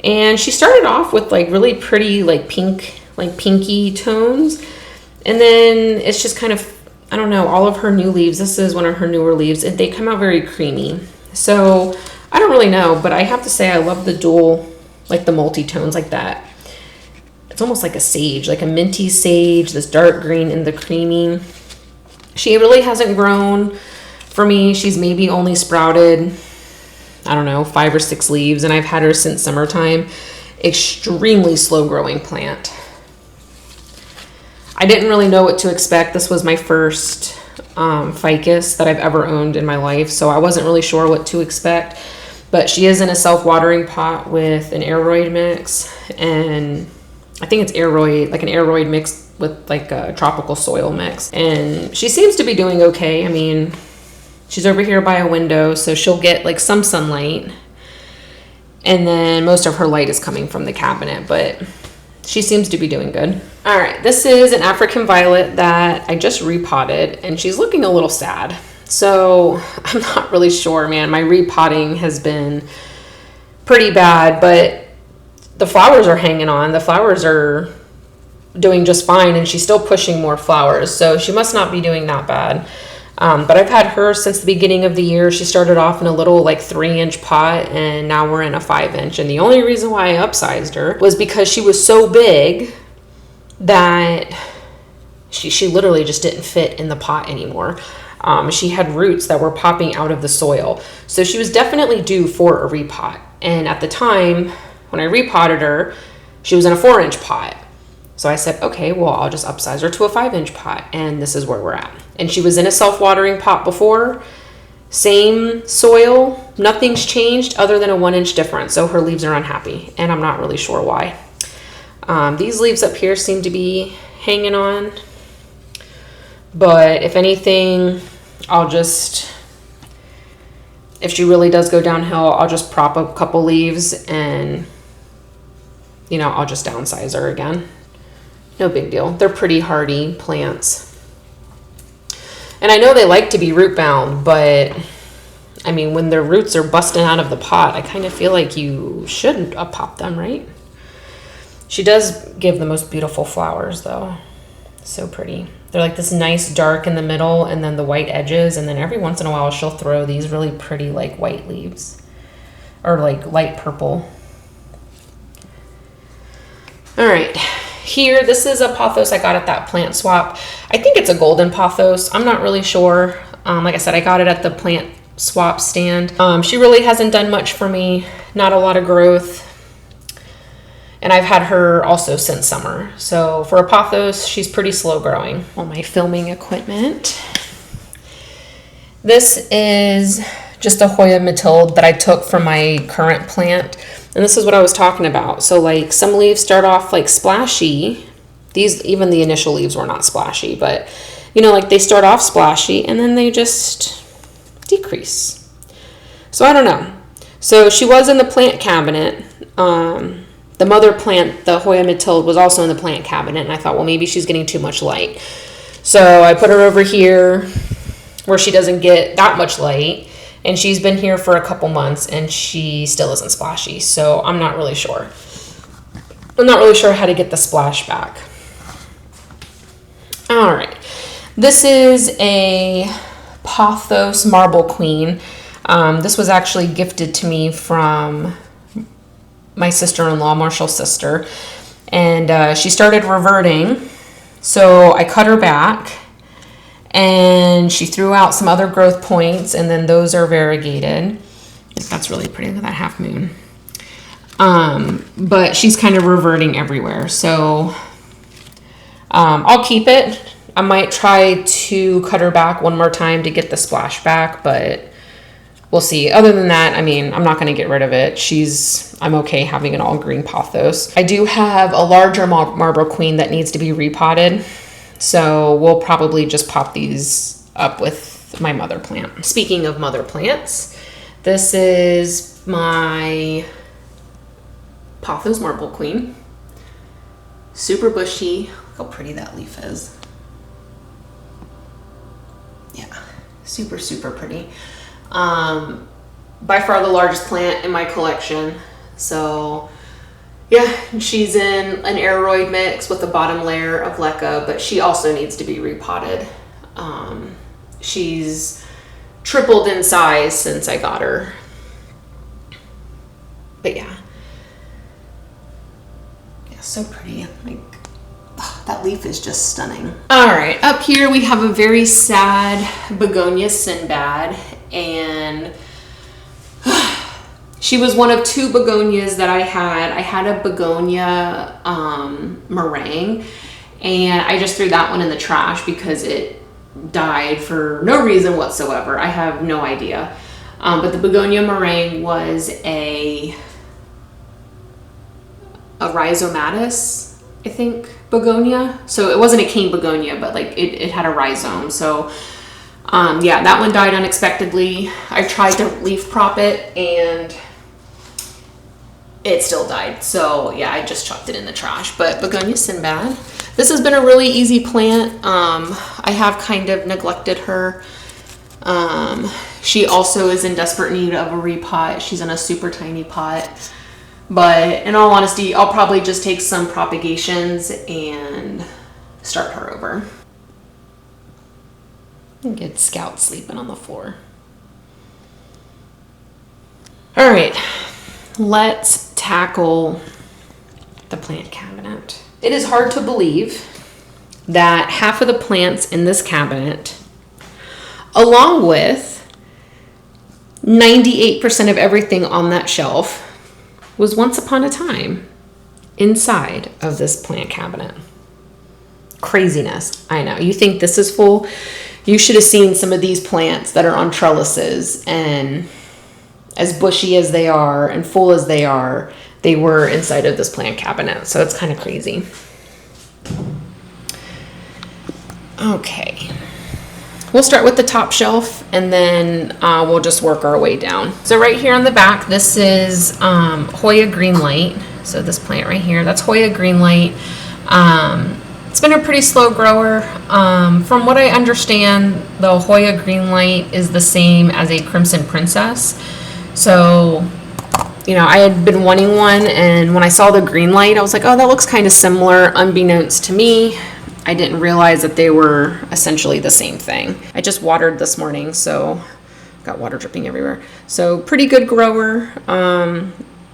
And she started off with like really pretty like pink, like pinky tones. And then it's just kind of, I don't know, all of her new leaves. This is one of her newer leaves. And they come out very creamy. So I don't really know, but I have to say I love the dual, like the multi-tones like that. It's almost like a sage, like a minty sage, this dark green and the creamy. She really hasn't grown for me. She's maybe only sprouted, I don't know, 5 or 6 leaves. And I've had her since summertime. Extremely slow growing plant. I didn't really know what to expect. This was my first ficus that I've ever owned in my life, so I wasn't really sure what to expect. But she is in a self-watering pot with an aeroid mix, and I think it's aeroid, like an aeroid mix with like a tropical soil mix. And she seems to be doing okay. I mean, she's over here by a window, so she'll get like some sunlight, and then most of her light is coming from the cabinet, but she seems to be doing good. All right, this is an African violet that I just repotted, and she's looking a little sad. So I'm not really sure, man. My repotting has been pretty bad, but the flowers are hanging on. The flowers are doing just fine, and she's still pushing more flowers. So she must not be doing that bad. But I've had her since the beginning of the year. She started off in a little like 3-inch pot, and now we're in a 5-inch. And the only reason why I upsized her was because she was so big that she literally just didn't fit in the pot anymore. She had roots that were popping out of the soil. So she was definitely due for a repot. And at the time, when I repotted her, she was in a 4-inch pot. So I said, okay, well, I'll just upsize her to a 5-inch pot, and this is where we're at. And she was in a self-watering pot before, same soil, nothing's changed other than a 1-inch difference. So her leaves are unhappy, and I'm not really sure why. These leaves up here seem to be hanging on, but if anything, I'll just, if she really does go downhill, I'll just prop up a couple leaves and, you know, I'll just downsize her again. No big deal. They're pretty hardy plants. And I know they like to be root bound, but I mean, when their roots are busting out of the pot, I kind of feel like you shouldn't pop them, right? She does give the most beautiful flowers though. So pretty. They're like this nice dark in the middle and then the white edges. And then every once in a while she'll throw these really pretty like white leaves or like light purple. All right. Here, this is a pothos I got at that plant swap. I think it's a golden pothos. I'm not really sure. Like I said, I got it at the plant swap stand. She really hasn't done much for me. Not a lot of growth. And I've had her also since summer. So for a pothos, she's pretty slow growing. All my filming equipment. This is just a Hoya Matilde that I took from my current plant. And this is what I was talking about. So like some leaves start off like splashy. These, even the initial leaves were not splashy, but you know, like they start off splashy and then they just decrease. So I don't know. So she was in the plant cabinet. The mother plant, the Hoya Matilde, was also in the plant cabinet. And I thought, well, maybe she's getting too much light. So I put her over here where she doesn't get that much light. And she's been here for a couple months and she still isn't splashy. So I'm not really sure. I'm not really sure how to get the splash back. All right. This is a Pothos Marble Queen. This was actually gifted to me from my sister-in-law, Marshall's sister. And she started reverting. So I cut her back. And she threw out some other growth points, and then those are variegated. That's really pretty. Look at that half moon. But she's kind of reverting everywhere. So I'll keep it. I might try to cut her back one more time to get the splash back, but we'll see. Other than that, I mean, I'm not going to get rid of it. I'm okay having an all green pothos. I do have a larger marble queen that needs to be repotted. So we'll probably just pop these up with my mother plant. Speaking of mother plants, this is my Pothos Marble Queen. Super bushy. Look how pretty that leaf is. Yeah, super, super pretty. By far the largest plant in my collection. So yeah, she's in an aeroid mix with the bottom layer of leca, but she also needs to be repotted. She's tripled in size since I got her. But yeah, so pretty. Like, that leaf is just stunning. All right, up here we have a very sad begonia Sinbad, and she was one of two begonias that I had. I had a begonia meringue, and I just threw that one in the trash because it died for no reason whatsoever. I have no idea. But the begonia meringue was a rhizomatous, I think, begonia. So it wasn't a cane begonia, but like it had a rhizome. So yeah, that one died unexpectedly. I tried to leaf prop it and it still died. So yeah, I just chucked it in the trash. But begonia Sinbad, this has been a really easy plant. I have kind of neglected her. She also is in desperate need of a repot. She's in a super tiny pot. But in all honesty, I'll probably just take some propagations and start her over. Get Scout sleeping on the floor. All right, let's tackle the plant cabinet. It is hard to believe that half of the plants in this cabinet, along with 98% of everything on that shelf, was once upon a time inside of this plant cabinet. Craziness. I know. You think this is full? You should have seen some of these plants that are on trellises, and as bushy as they are and full as they are, they were inside of this plant cabinet. So it's kind of crazy. Okay. We'll start with the top shelf and then we'll just work our way down. So right here on the back, this is Hoya Greenlight. So this plant right here, that's Hoya Greenlight. It's been a pretty slow grower. From what I understand, the Hoya Greenlight is the same as a Crimson Princess. So, you know, I had been wanting one, and when I saw the Greenlight, I was like, oh, that looks kind of similar. Unbeknownst to me, I didn't realize that they were essentially the same thing. I just watered this morning, so got water dripping everywhere. So pretty good grower,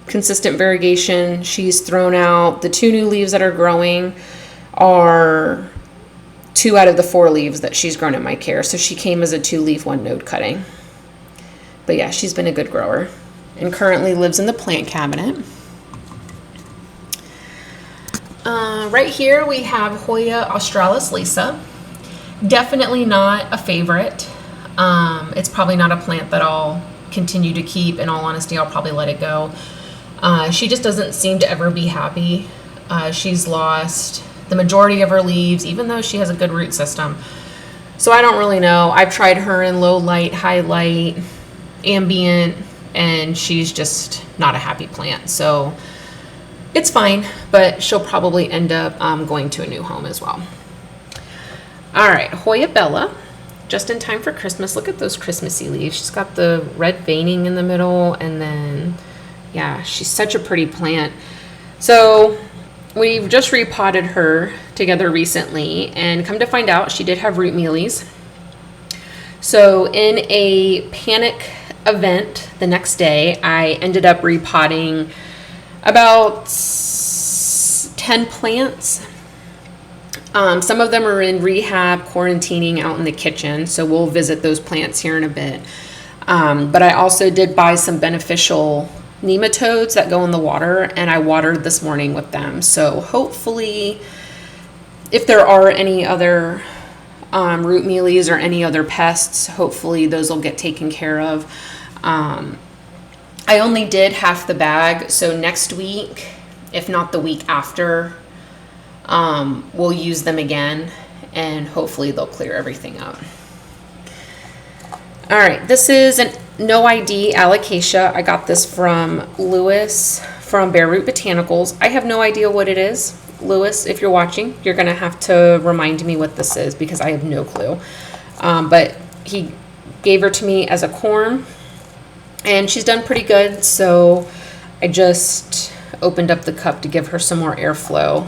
consistent variegation. She's thrown out the 2 new leaves that are growing are 2 out of the 4 leaves that she's grown in my care. So she came as a 2-leaf 1-node cutting. But yeah, she's been a good grower and currently lives in the plant cabinet. Right here we have Hoya Australis Lisa. Definitely not a favorite. It's probably not a plant that I'll continue to keep. In all honesty, I'll probably let it go. She just doesn't seem to ever be happy. She's lost the majority of her leaves, even though she has a good root system. So I don't really know. I've tried her in low light, high light, ambient, and she's just not a happy plant. So it's fine, but she'll probably end up going to a new home as well. All right, Hoya Bella, just in time for Christmas. Look at those Christmassy leaves. She's got the red veining in the middle, and then, yeah, she's such a pretty plant. So we've just repotted her together recently, and come to find out, she did have root mealies. So in a panic event the next day, I ended up repotting about 10 plants. Some of them are in rehab, quarantining out in the kitchen, so we'll visit those plants here in a bit. But I also did buy some beneficial nematodes that go in the water, and I watered this morning with them. So hopefully, if there are any other root mealies or any other pests, hopefully those will get taken care of. I only did half the bag, so next week, if not the week after, we'll use them again, and hopefully they'll clear everything up. All right, this is a no ID alocasia. I got this from Lewis from Bare Root Botanicals. I have no idea what it is. Lewis, if you're watching, you're gonna have to remind me what this is because I have no clue. But he gave her to me as a corm, and she's done pretty good. So I just opened up the cup to give her some more airflow.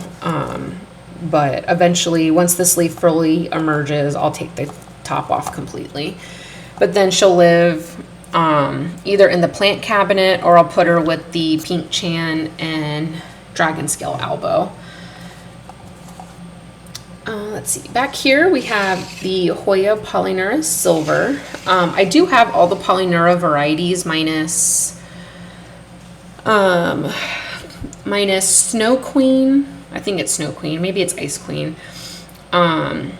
But eventually, once this leaf fully emerges, I'll take the top off completely. But then she'll live either in the plant cabinet, or I'll put her with the pink chan and dragon scale albo. Let's see, back here we have the Hoya Polynura Silver. I do have all the Polynura varieties minus Snow Queen. I think it's Snow Queen, maybe it's Ice Queen. And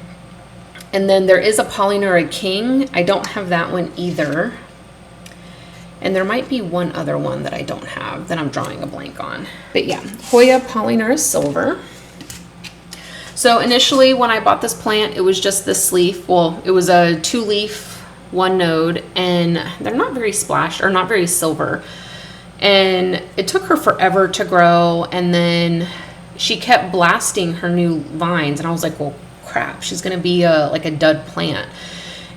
then there is a Polynura King. I don't have that one either. And there might be one other one that I don't have that I'm drawing a blank on. But yeah, Hoya Polynura Silver. So initially when I bought this plant, it was just this leaf. Well, it was a 2-leaf, 1 node, and they're not very splashed or not very silver. And it took her forever to grow, and then she kept blasting her new vines, and I was like, well, crap, she's gonna be like a dud plant.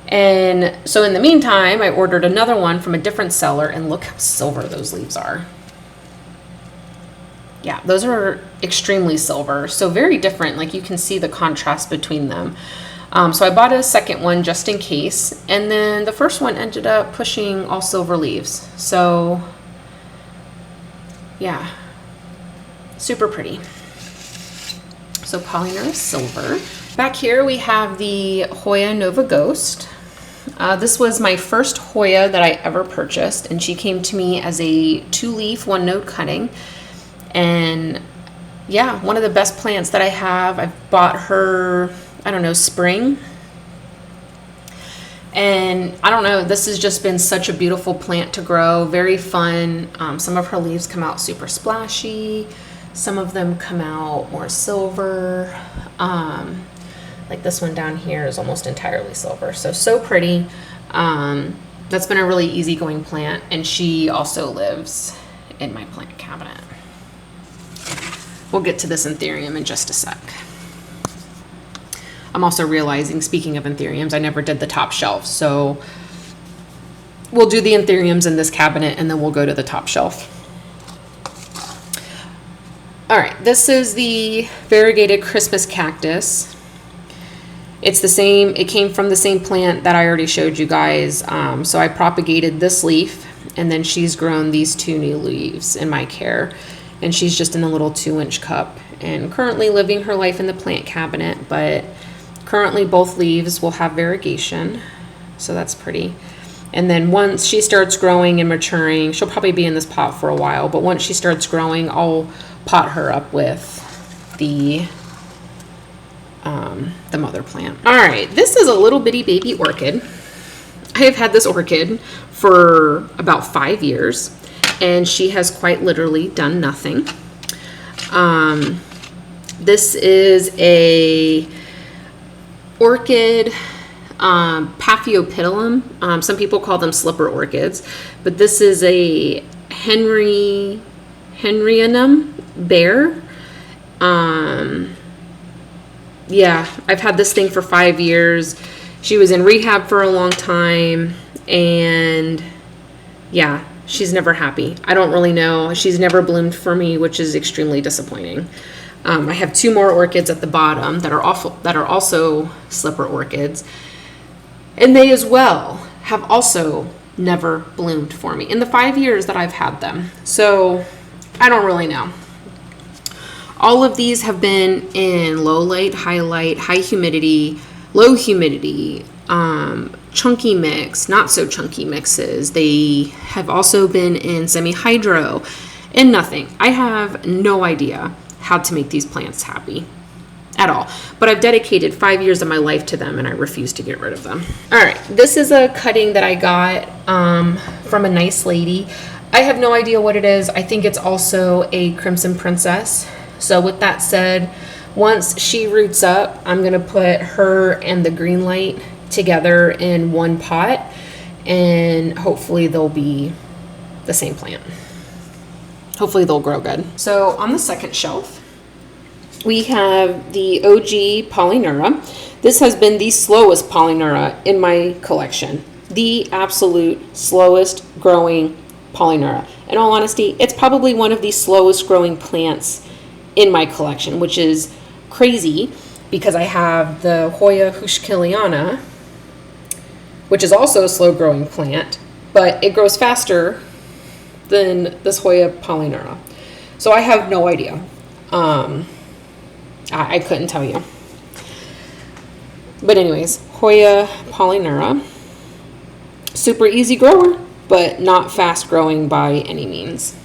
And so in the meantime, I ordered another one from a different seller, and look how silver those leaves are. Yeah, those are extremely silver, so very different. Like, you can see the contrast between them. So I bought a second one just in case, and then the first one ended up pushing all silver leaves. So yeah, super pretty. So Polynura Silver. Back here we have the Hoya Nova Ghost. This was my first Hoya that I ever purchased, and she came to me as a 2-leaf, 1-node cutting. And yeah, one of the best plants that I have. I bought her, I don't know, spring. And I don't know, this has just been such a beautiful plant to grow, very fun. Some of her leaves come out super splashy. Some of them come out more silver. Like this one down here is almost entirely silver. So pretty. That's been a really easygoing plant, and she also lives in my plant cabinet. We'll get to this Anthurium in just a sec. I'm also realizing, speaking of Anthuriums, I never did the top shelf, so we'll do the Anthuriums in this cabinet, and then we'll go to the top shelf. All right, this is the variegated Christmas cactus. It's the same, it came from the same plant that I already showed you guys. So I propagated this leaf, and then she's grown these 2 new leaves in my care. And she's just in a little 2-inch cup and currently living her life in the plant cabinet. But currently both leaves will have variegation, so that's pretty. And then once she starts growing and maturing, she'll probably be in this pot for a while, but once she starts growing, I'll pot her up with the mother plant. All right, this is a little bitty baby orchid. I have had this orchid for about 5 years, and she has quite literally done nothing. This is a orchid, Paphiopedilum. Some people call them slipper orchids, but this is a Henryanum bear. Yeah, I've had this thing for 5 years. She was in rehab for a long time, and yeah, she's never happy. I don't really know. She's never bloomed for me, which is extremely disappointing. I have 2 more orchids at the bottom that are also slipper orchids, and they as well have also never bloomed for me in the 5 years that I've had them. So I don't really know. All of these have been in low light, high humidity, low humidity, chunky mix, not so chunky mixes. They have also been in semi-hydro and nothing. I have no idea how to make these plants happy at all. But I've dedicated 5 years of my life to them, and I refuse to get rid of them. All right, this is a cutting that I got from a nice lady. I have no idea what it is. I think it's also a Crimson Princess. So with that said, once she roots up, I'm going to put her and the green light together in one pot, and hopefully they'll be the same plant. Hopefully they'll grow good. So on the second shelf, we have the OG Polynura. This has been the slowest Polynura in my collection. The absolute slowest growing Polynura. In all honesty, it's probably one of the slowest growing plants in my collection, which is crazy because I have the Hoya Huskilliana, which is also a slow growing plant, but it grows faster than this Hoya Polynura. So I have no idea. I couldn't tell you. But anyways, Hoya Polynura, super easy grower, but not fast growing by any means.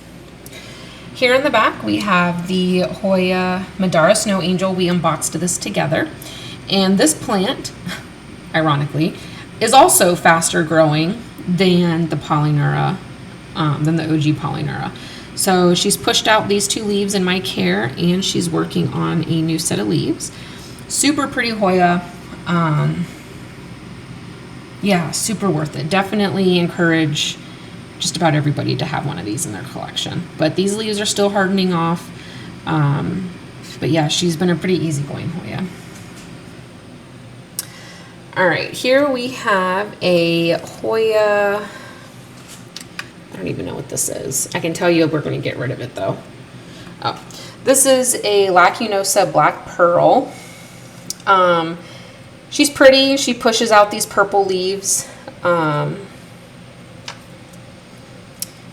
Here in the back, we have the Hoya Madara Snow Angel. We unboxed this together. And this plant, ironically, is also faster growing than the Polynura, than the OG Polynura. So she's pushed out these 2 leaves in my care, and she's working on a new set of leaves. Super pretty Hoya. Yeah, super worth it. Definitely encourage just about everybody to have one of these in their collection. But these leaves are still hardening off. But yeah, she's been a pretty easygoing Hoya. All right, here we have a Hoya. I don't even know what this is. I can tell you we're going to get rid of it though. Oh, this is a Lacunosa Black Pearl. She's pretty. She pushes out these purple leaves.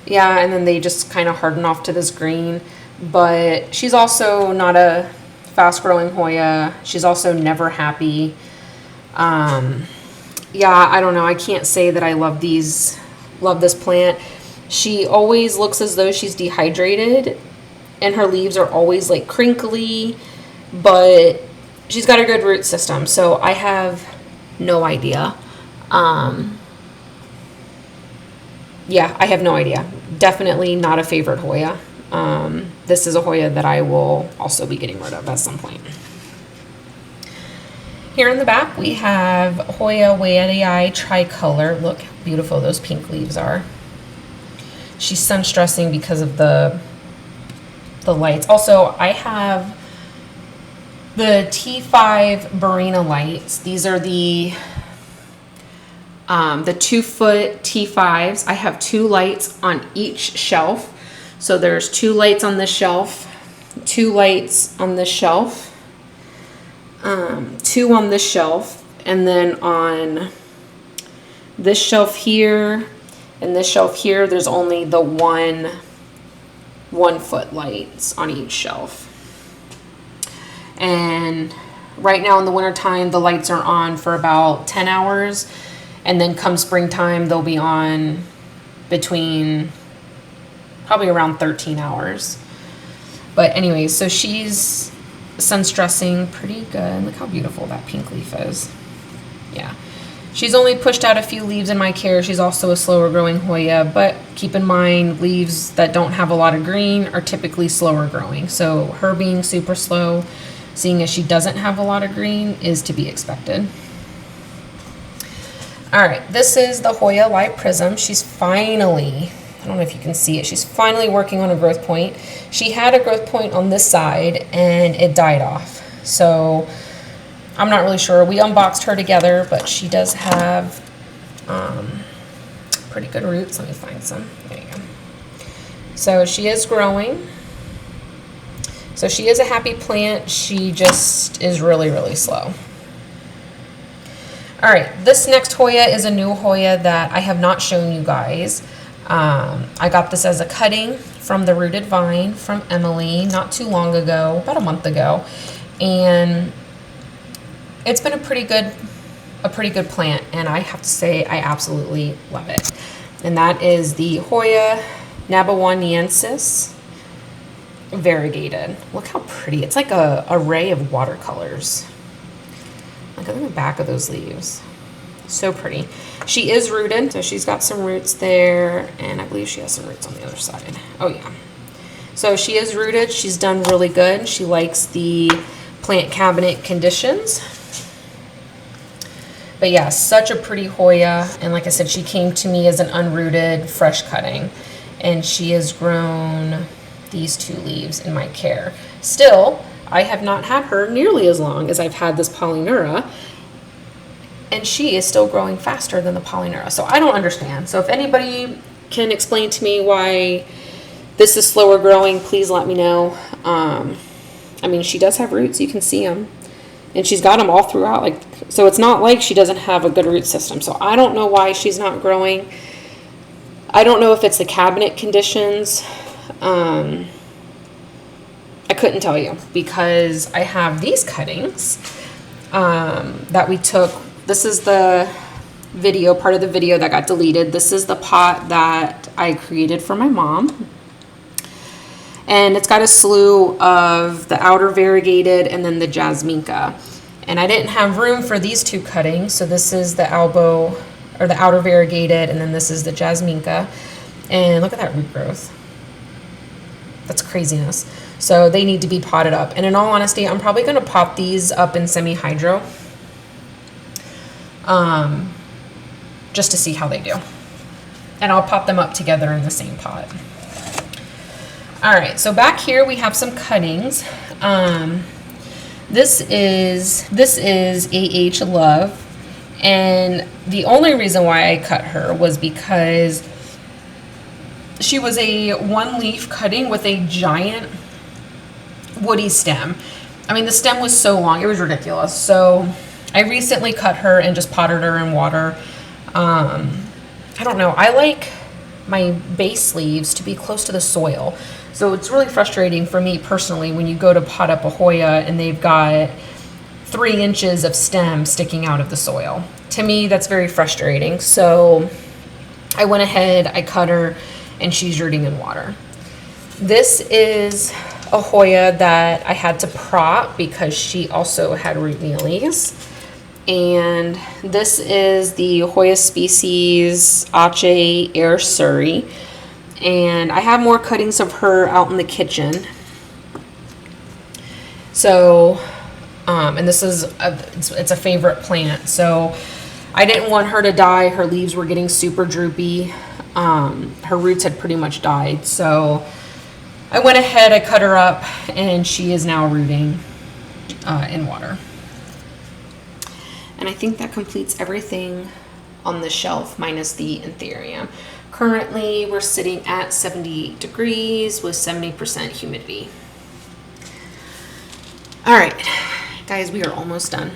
Yeah, and then they just kind of harden off to this green. But she's also not a fast-growing Hoya. She's also never happy. Yeah, I don't know. I can't say that I love this plant. She always looks as though she's dehydrated, and her leaves are always like crinkly, but she's got a good root system, so I have no idea. Yeah, I have no idea. Definitely not a favorite Hoya. This is a Hoya that I will also be getting rid of at some point. Here in the back, we have Hoya Weidii Tricolor. Look how beautiful those pink leaves are. She's sun stressing because of the lights. Also, I have the T5 Barina lights. These are the 2-foot T5s. I have 2 lights on each shelf. So there's 2 lights on this shelf, 2 lights on this shelf, 2 on this shelf, and then on this shelf here and this shelf here, there's only the 1-foot lights on each shelf. And right now in the wintertime, the lights are on for about 10 hours. And then come springtime, they'll be on between probably around 13 hours. But anyways, so she's sun stressing pretty good. Look how beautiful that pink leaf is. Yeah. She's only pushed out a few leaves in my care. She's also a slower growing Hoya, but keep in mind leaves that don't have a lot of green are typically slower growing. So her being super slow, seeing as she doesn't have a lot of green, is to be expected. All right, this is the Hoya Light Prism. She's finally, I don't know if you can see it, she's finally working on a growth point. She had a growth point on this side and it died off. So I'm not really sure. We unboxed her together, but she does have pretty good roots. Let me find some. There you go. So she is growing. So she is a happy plant. She just is really, really slow. All right, this next Hoya is a new Hoya that I have not shown you guys. I got this as a cutting from the rooted vine from Emily not too long ago, about a month ago. And it's been a pretty good plant, and I have to say I absolutely love it. And that is the Hoya nabawaniensis variegated. Look how pretty. It's like a array of watercolors. Look at the back of those leaves. So pretty. She is rooted, so she's got some roots there, and I believe she has some roots on the other side. Oh yeah. So she is rooted. She's done really good. She likes the plant cabinet conditions. But yeah, such a pretty Hoya. And like I said, she came to me as an unrooted fresh cutting. And she has grown these 2 leaves in my care. Still, I have not had her nearly as long as I've had this Polynura. And she is still growing faster than the Polynura. So I don't understand. So if anybody can explain to me why this is slower growing, please let me know. I mean, she does have roots. You can see them. And she's got them all throughout. Like, so it's not like she doesn't have a good root system. So I don't know why she's not growing. I don't know if it's the cabinet conditions. I couldn't tell you, because I have these cuttings that we took. This is the video, part of the video that got deleted. This is the pot that I created for my mom. And it's got a slew of the outer variegated and then the Jasminka. And I didn't have room for these 2 cuttings. So this is the elbow, or the outer variegated, and then this is the Jasminka. And look at that root growth. That's craziness. So they need to be potted up. And in all honesty, I'm probably going to pot these up in semi-hydro. Just to see how they do. And I'll pot them up together in the same pot. All right, so back here we have some cuttings. This is AH Love, and the only reason why I cut her was because she was a 1-leaf cutting with a giant woody stem. I mean, the stem was so long, it was ridiculous. So I recently cut her and just potted her in water. I don't know, I like my base leaves to be close to the soil. So it's really frustrating for me personally when you go to pot up a Hoya and they've got 3 inches of stem sticking out of the soil. To me, that's very frustrating. So I went ahead, I cut her, and she's rooting in water. This is a Hoya that I had to prop because she also had root mealies. And this is the Hoya species Ache Air Surrey. And I have more cuttings of her out in the kitchen. So, and this is, it's a favorite plant. So I didn't want her to die. Her leaves were getting super droopy. Her roots had pretty much died. So I went ahead, I cut her up, and she is now rooting in water. And I think that completes everything on the shelf minus the Anthurium. Currently, we're sitting at 78 degrees with 70% humidity. All right, guys, we are almost done.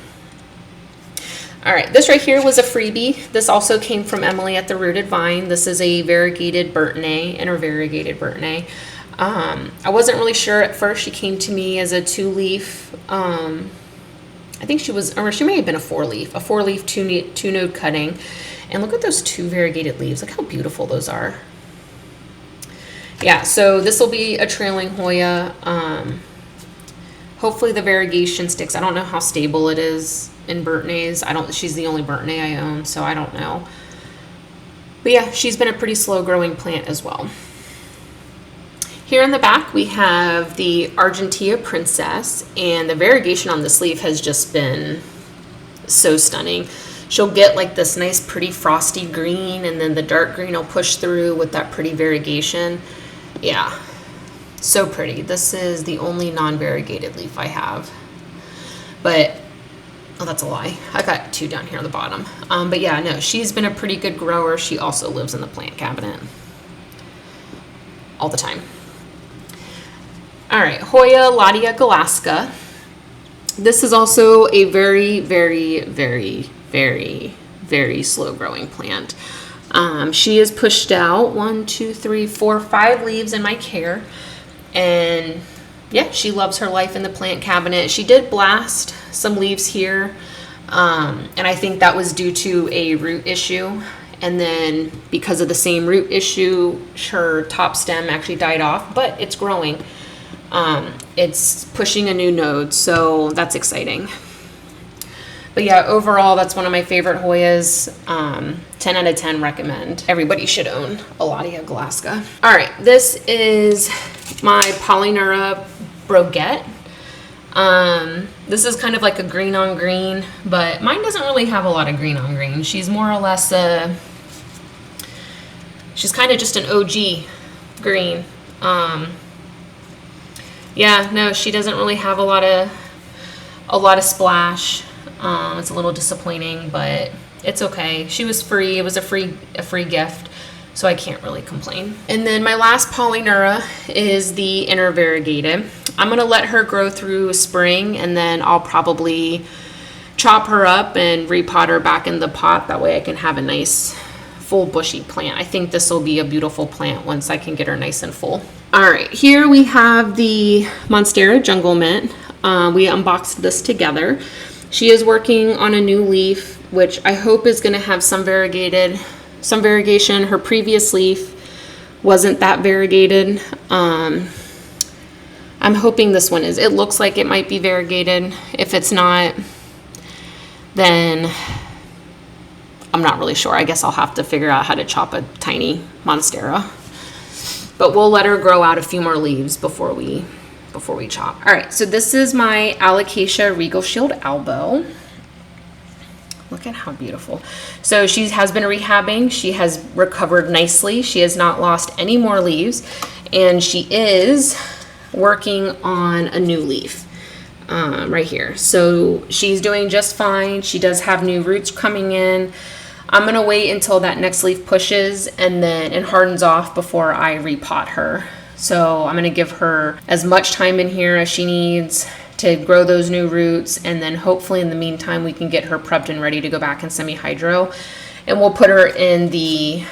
All right, this right here was a freebie. This also came from Emily at the Rooted Vine. This is a variegated Burtonay, intervariegated Burtonay. I wasn't really sure at first. She came to me as a 2-leaf. I think she was, or she may have been a 4-leaf, 2-node cutting. And look at those 2 variegated leaves. Look how beautiful those are. Yeah, so this will be a trailing Hoya. Hopefully the variegation sticks. I don't know how stable it is. in Burtnays. She's the only Burtnay I own, so I don't know. But yeah, she's been a pretty slow growing plant as well. Here in the back, we have the Argentea Princess, and the variegation on this leaf has just been so stunning. She'll get like this nice pretty frosty green, and then the dark green will push through with that pretty variegation. Yeah, so pretty. This is the only non-variegated leaf I have. But, oh, that's a lie. I got 2 down here on the bottom. But yeah, no, she's been a pretty good grower. She also lives in the plant cabinet all the time. All right, Hoya Ladia Galaska. This is also a very, very, very, very, very slow growing plant. She has pushed out 1, 2, 3, 4, 5 leaves in my care. And yeah, she loves her life in the plant cabinet. She did blast some leaves here. And I think that was due to a root issue. And then because of the same root issue, her top stem actually died off, but it's growing. It's pushing a new node, so that's exciting. But yeah, overall, that's one of my favorite Hoyas. 10 out of 10 recommend. Everybody should own a Ladia Galaska. All right, this is my Polynura Broguette. This is kind of like a green on green, but mine doesn't really have a lot of green on green. She's more or less she's kind of just an OG green. Yeah, no, she doesn't really have a lot of splash. It's a little disappointing, but it's okay. She was free. It was a free gift, so I can't really complain. And then my last Polynura is the inner variegated. I'm gonna let her grow through spring, and then I'll probably chop her up and repot her back in the pot. That way I can have a nice full bushy plant. I think this will be a beautiful plant once I can get her nice and full. All right, here we have the Monstera Jungle Mint. We unboxed this together. She is working on a new leaf, which I hope is gonna have some variegation. Her previous leaf wasn't that variegated. I'm hoping this one is. It looks like it might be variegated. If it's not, then I'm not really sure. I guess I'll have to figure out how to chop a tiny Monstera. But we'll let her grow out a few more leaves before we chop. All right, so this is my Alocasia Regal Shield Albo. Look at how beautiful. So she has been rehabbing. She has recovered nicely. She has not lost any more leaves, and she is working on a new leaf right here. So she's doing just fine. She does have new roots coming in. I'm gonna wait until that next leaf pushes and hardens off before I repot her. So I'm gonna give her as much time in here as she needs to grow those new roots, and then hopefully in the meantime we can get her prepped and ready to go back in semi-hydro, and we'll put her in the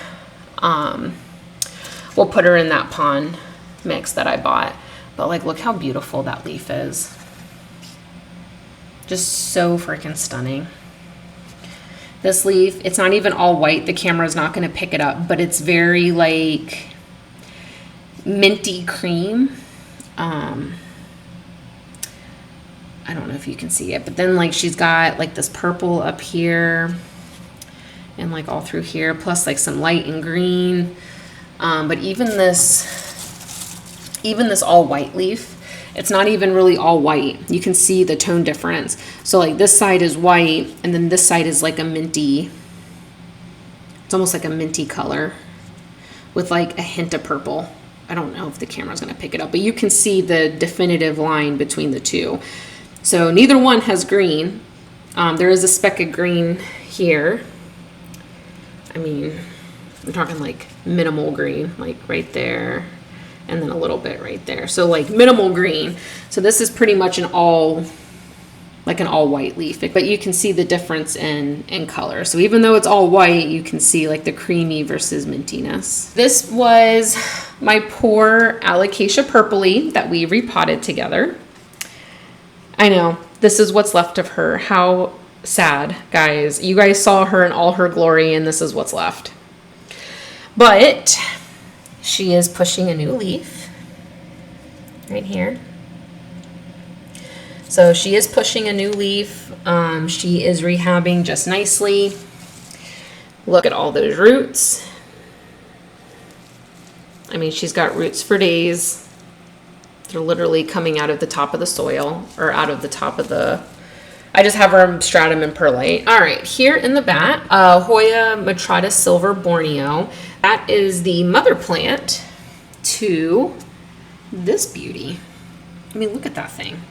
that pond mix that I bought. But like, look how beautiful that leaf is. Just so freaking stunning. This leaf, it's not even all white. The camera's not going to pick it up, but it's very like minty cream. I don't know if you can see it, but then like she's got like this purple up here and like all through here, plus like some light and green. But even this all white leaf, it's not even really all white. You can see the tone difference. So like this side is white, and then this side is like a minty, it's almost like a minty color with like a hint of purple. I don't know if the camera's gonna pick it up, but you can see the definitive line between the two. So neither one has green. There is a speck of green here. I mean, we're talking like minimal green, like right there, and then a little bit right there. So like minimal green. So this is pretty much an all white leaf, but you can see the difference in color. So even though it's all white, you can see like the creamy versus mintiness. This was my poor Alocasia purpley that we repotted together. I know, this is what's left of her. How sad, guys. You guys saw her in all her glory, and this is what's left. But she is pushing a new leaf right here. So she is pushing a new leaf. She is rehabbing just nicely. Look at all those roots. I mean, she's got roots for days. They're literally coming out of the top of the soil, or out of the top of the... I just have her stratum and perlite. All right, here in the back, Hoya Matratus Silver Borneo. That is the mother plant to this beauty. I mean, look at that thing.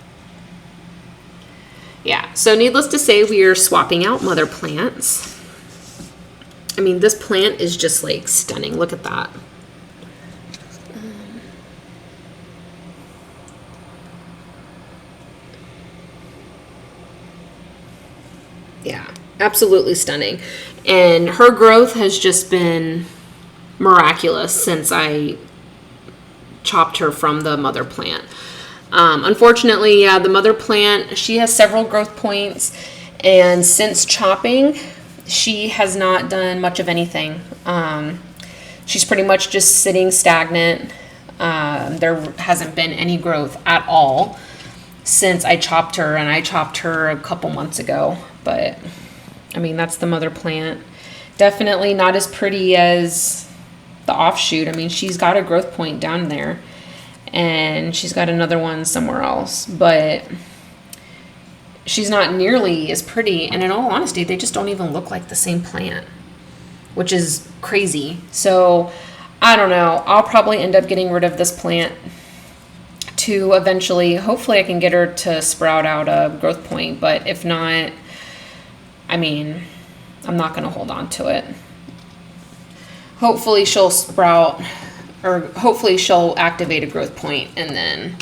Yeah, so needless to say, we are swapping out mother plants. I mean, this plant is just like stunning. Look at that. Yeah, absolutely stunning. And her growth has just been miraculous since I chopped her from the mother plant. Unfortunately, yeah, the mother plant, she has several growth points, and since chopping, she has not done much of anything. She's pretty much just sitting stagnant. There hasn't been any growth at all since I chopped her, and I chopped her a couple months ago. But I mean, that's the mother plant. Definitely not as pretty as the offshoot. I mean, she's got a growth point down there, and she's got another one somewhere else, but she's not nearly as pretty. And in all honesty, they just don't even look like the same plant, which is crazy. So I don't know. I'll probably end up getting rid of this plant to eventually, hopefully I can get her to sprout out a growth point. But if not, I mean, I'm not going to hold on to it. Hopefully she'll sprout, or hopefully she'll activate a growth point, and then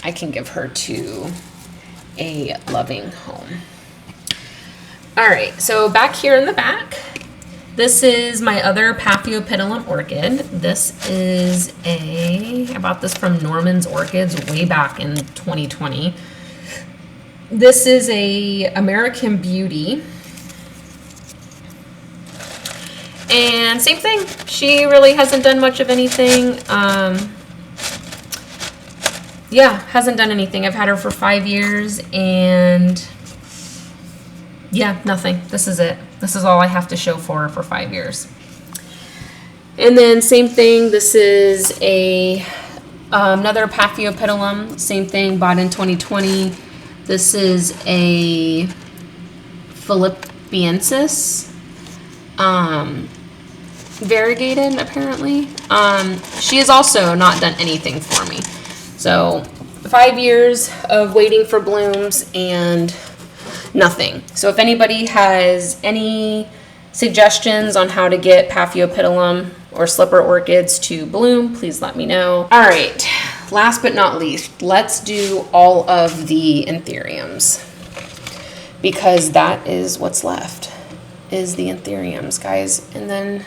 I can give her to a loving home. All right, so back here in the back, this is my other Paphiopedilum orchid. This is I bought this from Norman's Orchids way back in 2020. This is a American Beauty. And same thing. She really hasn't done much of anything. Yeah, hasn't done anything. I've had her for 5 years, and yeah, nothing. This is it. This is all I have to show for her for 5 years. And then same thing. This is another Paphiopedilum. Same thing, bought in 2020. This is a Philippiensis. Variegated, apparently. She has also not done anything for me. So 5 years of waiting for blooms and nothing. So if anybody has any suggestions on how to get Paphiopedilum or slipper orchids to bloom, please let me know. All right, last but not least, let's do all of the Anthuriums, because that is what's left, is the Anthuriums, guys. And then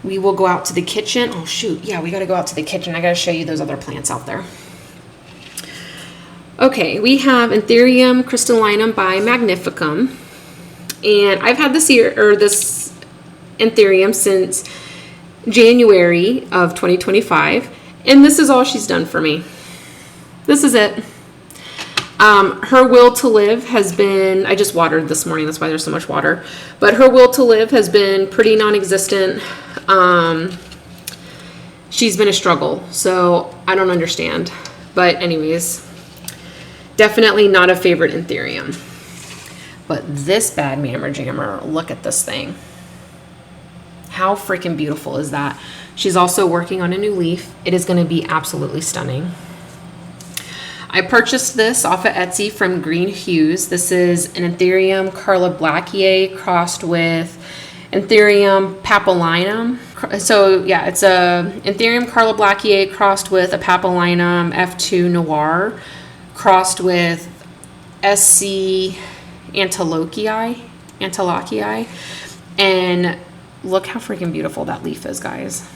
we will go out to the kitchen. Oh shoot, yeah, we gotta go out to the kitchen. I gotta show you those other plants out there. Okay, we have Anthurium crystallinum by Magnificum, and I've had this Anthurium since January of 2025, and this is all she's done for me. This is it. Her will to live has been, I just watered this morning, that's why there's so much water, but her will to live has been pretty non-existent. She's been a struggle, so I don't understand. But anyways, definitely not a favorite Anthurium. But this bad mammer jammer, look at this thing. How freaking beautiful is that? She's also working on a new leaf. It is going to be absolutely stunning. I purchased this off of Etsy from Green Hues. This is an Anthurium Carloblachiae crossed with Anthurium papillinum. So yeah, it's a Anthurium Carloblachiae crossed with a papillinum F2 Noir crossed with SC Antilochii. And look how freaking beautiful that leaf is, guys.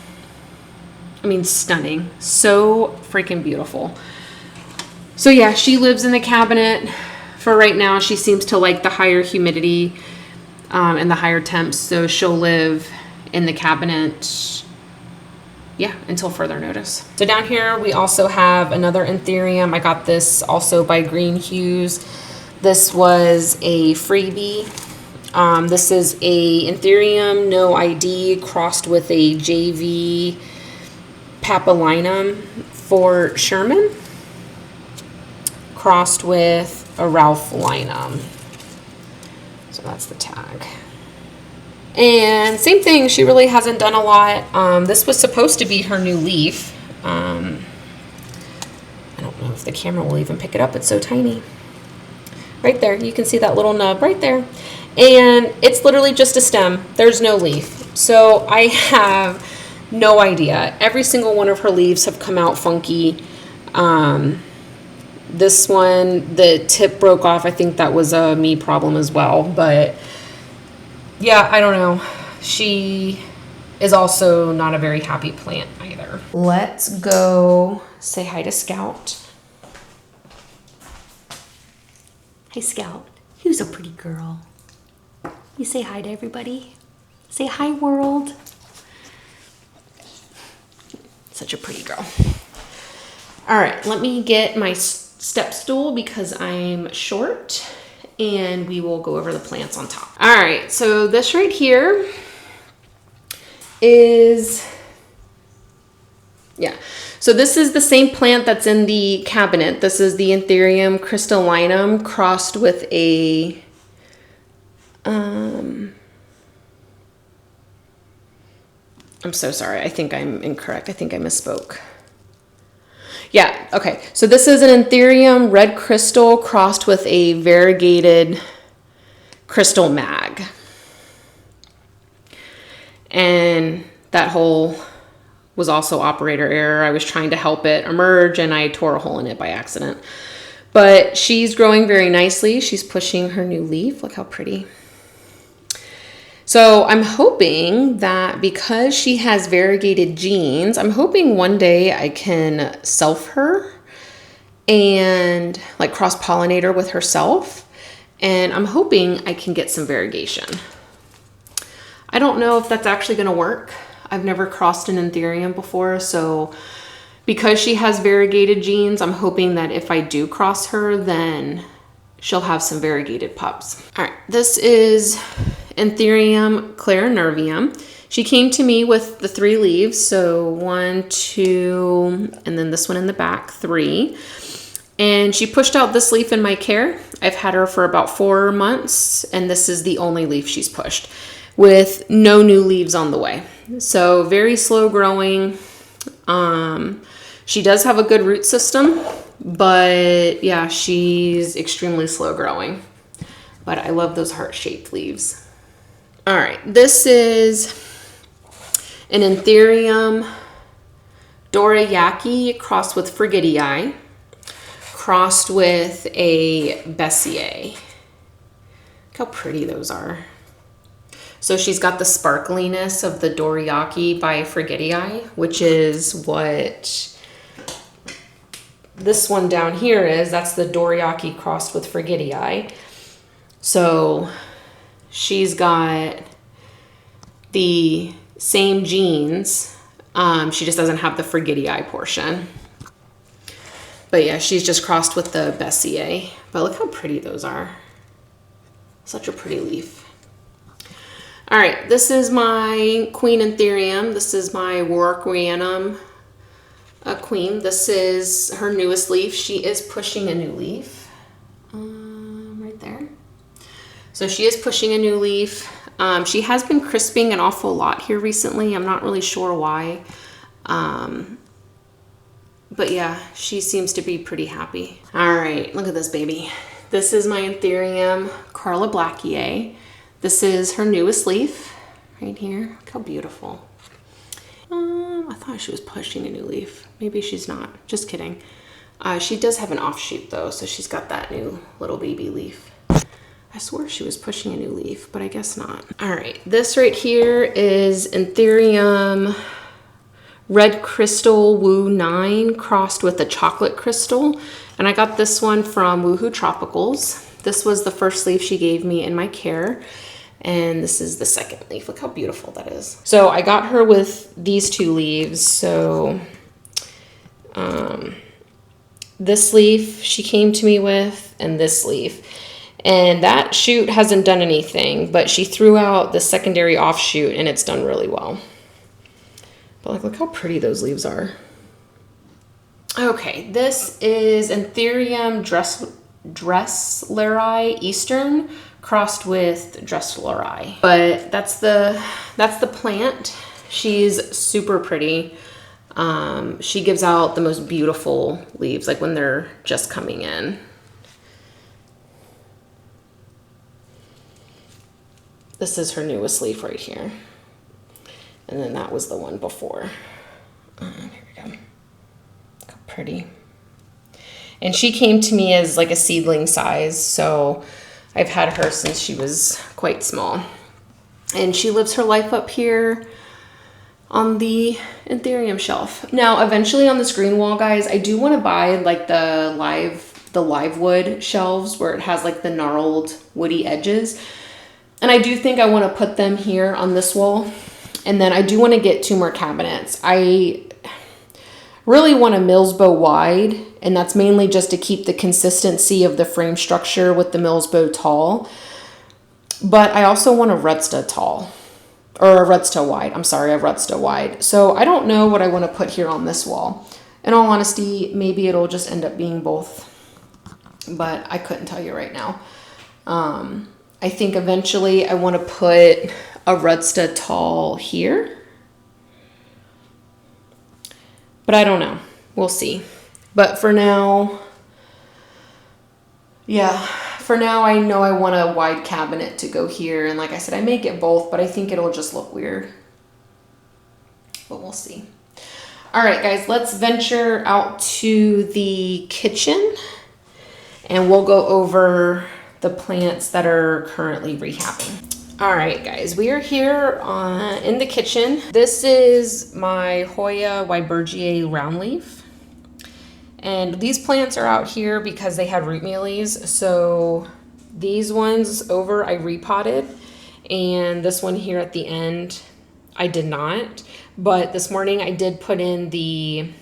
I mean, stunning. So freaking beautiful. So yeah, she lives in the cabinet for right now. She seems to like the higher humidity and the higher temps, so she'll live in the cabinet yeah, until further notice. So down here we also have another Anthurium. I got this also by Green Hughes. This was a freebie. This is a Anthurium no ID crossed with a JV Papalinum for Sherman, crossed with a Ralph Linum. So that's the tag. And same thing, she really hasn't done a lot. This was supposed to be her new leaf. I don't know if the camera will even pick it up. It's so tiny. Right there, you can see that little nub right there. And it's literally just a stem. There's no leaf. So I have no idea. Every single one of her leaves have come out funky. This one, the tip broke off. I think that was a me problem as well. But yeah, I don't know. She is also not a very happy plant either. Let's go say hi to Scout. Hi, Scout. Who's a pretty girl? You say hi to everybody. Say hi, world. Such a pretty girl. All right, let me get my step stool because I'm short, and we will go over the plants on top. All right, so this right here is, yeah. So this is the same plant that's in the cabinet. This is the Anthurium crystallinum crossed with a, I'm so sorry. I think I'm incorrect. I think I misspoke. Yeah, okay. So this is an Anthurium red crystal crossed with a variegated crystal mag. And that hole was also operator error. I was trying to help it emerge and I tore a hole in it by accident. But she's growing very nicely. She's pushing her new leaf. Look how pretty. So I'm hoping that because she has variegated genes, I'm hoping one day I can self her and like cross-pollinate her with herself. And I'm hoping I can get some variegation. I don't know if that's actually going to work. I've never crossed an Anthurium before, so because she has variegated genes, I'm hoping that if I do cross her, then she'll have some variegated pups. All right, this is Anthurium clarinervium. She came to me with the 3 leaves, so 1, 2, and then this one in the back, 3. And she pushed out this leaf in my care. I've had her for about 4 months, and this is the only leaf she's pushed, with no new leaves on the way. So very slow growing. She does have a good root system, but yeah, she's extremely slow growing. But I love those heart-shaped leaves. All right, this is an Anthurium dorayaki crossed with frigidii, crossed with a Bessier. Look how pretty those are. So she's got the sparkliness of the dorayaki by frigidii, which is what this one down here is. That's the dorayaki crossed with frigidii. So she's got the same genes. She just doesn't have the frigidii portion. But yeah, she's just crossed with the Bessier. But look how pretty those are. Such a pretty leaf. All right, this is my Queen Anthurium. This is my Warwickrianum queen. This is her newest leaf. She is pushing a new leaf right there. So she is pushing a new leaf. She has been crisping an awful lot here recently. I'm not really sure why. But yeah, she seems to be pretty happy. All right, look at this baby. This is my Anthurium Carla Blackier. This is her newest leaf right here. Look how beautiful. I thought she was pushing a new leaf. Maybe she's not. Just kidding. She does have an offshoot though, so she's got that new little baby leaf. I swore she was pushing a new leaf, but I guess not. All right, this right here is Anthurium Red Crystal Woo 9 crossed with a chocolate crystal. And I got this one from Woohoo Tropicals. This was the first leaf she gave me in my care. And this is the second leaf. Look how beautiful that is. So I got her with these 2 leaves. So this leaf she came to me with, and this leaf. And that shoot hasn't done anything, but she threw out the secondary offshoot and it's done really well. But like, look how pretty those leaves are. Okay, this is Anthurium Dressleri Eastern crossed with Dressleri. But that's the plant. She's super pretty. She gives out the most beautiful leaves, like when they're just coming in. This is her newest leaf right here. And then that was the one before. Here we go. Look how pretty. And she came to me as like a seedling size, so I've had her since she was quite small. And she lives her life up here on the Anthurium shelf. Now, eventually on this green wall, guys, I do want to buy like the live wood shelves where it has like the gnarled woody edges. And I do think I want to put them here on this wall. And then I do want to get 2 more cabinets. I really want a Millsbow wide, and that's mainly just to keep the consistency of the frame structure with the Millsbow tall. But I also want a Rudsta tall, or a Rudsta wide. I'm sorry, a Rudsta wide. So I don't know what I want to put here on this wall. In all honesty, maybe it'll just end up being both, but I couldn't tell you right now. I think eventually I want to put a Rudsta tall here, but I don't know. We'll see. But for now, yeah, for now I know I want a wide cabinet to go here. And like I said, I may get both, but I think it'll just look weird. But we'll see. All right, guys, let's venture out to the kitchen and we'll go over the plants that are currently rehabbing. All right, guys, we are here in the kitchen. This is my Hoya Weibergier round leaf. And these plants are out here because they had root mealies. So these ones over I repotted, and this one here at the end I did not. But this morning I did put in the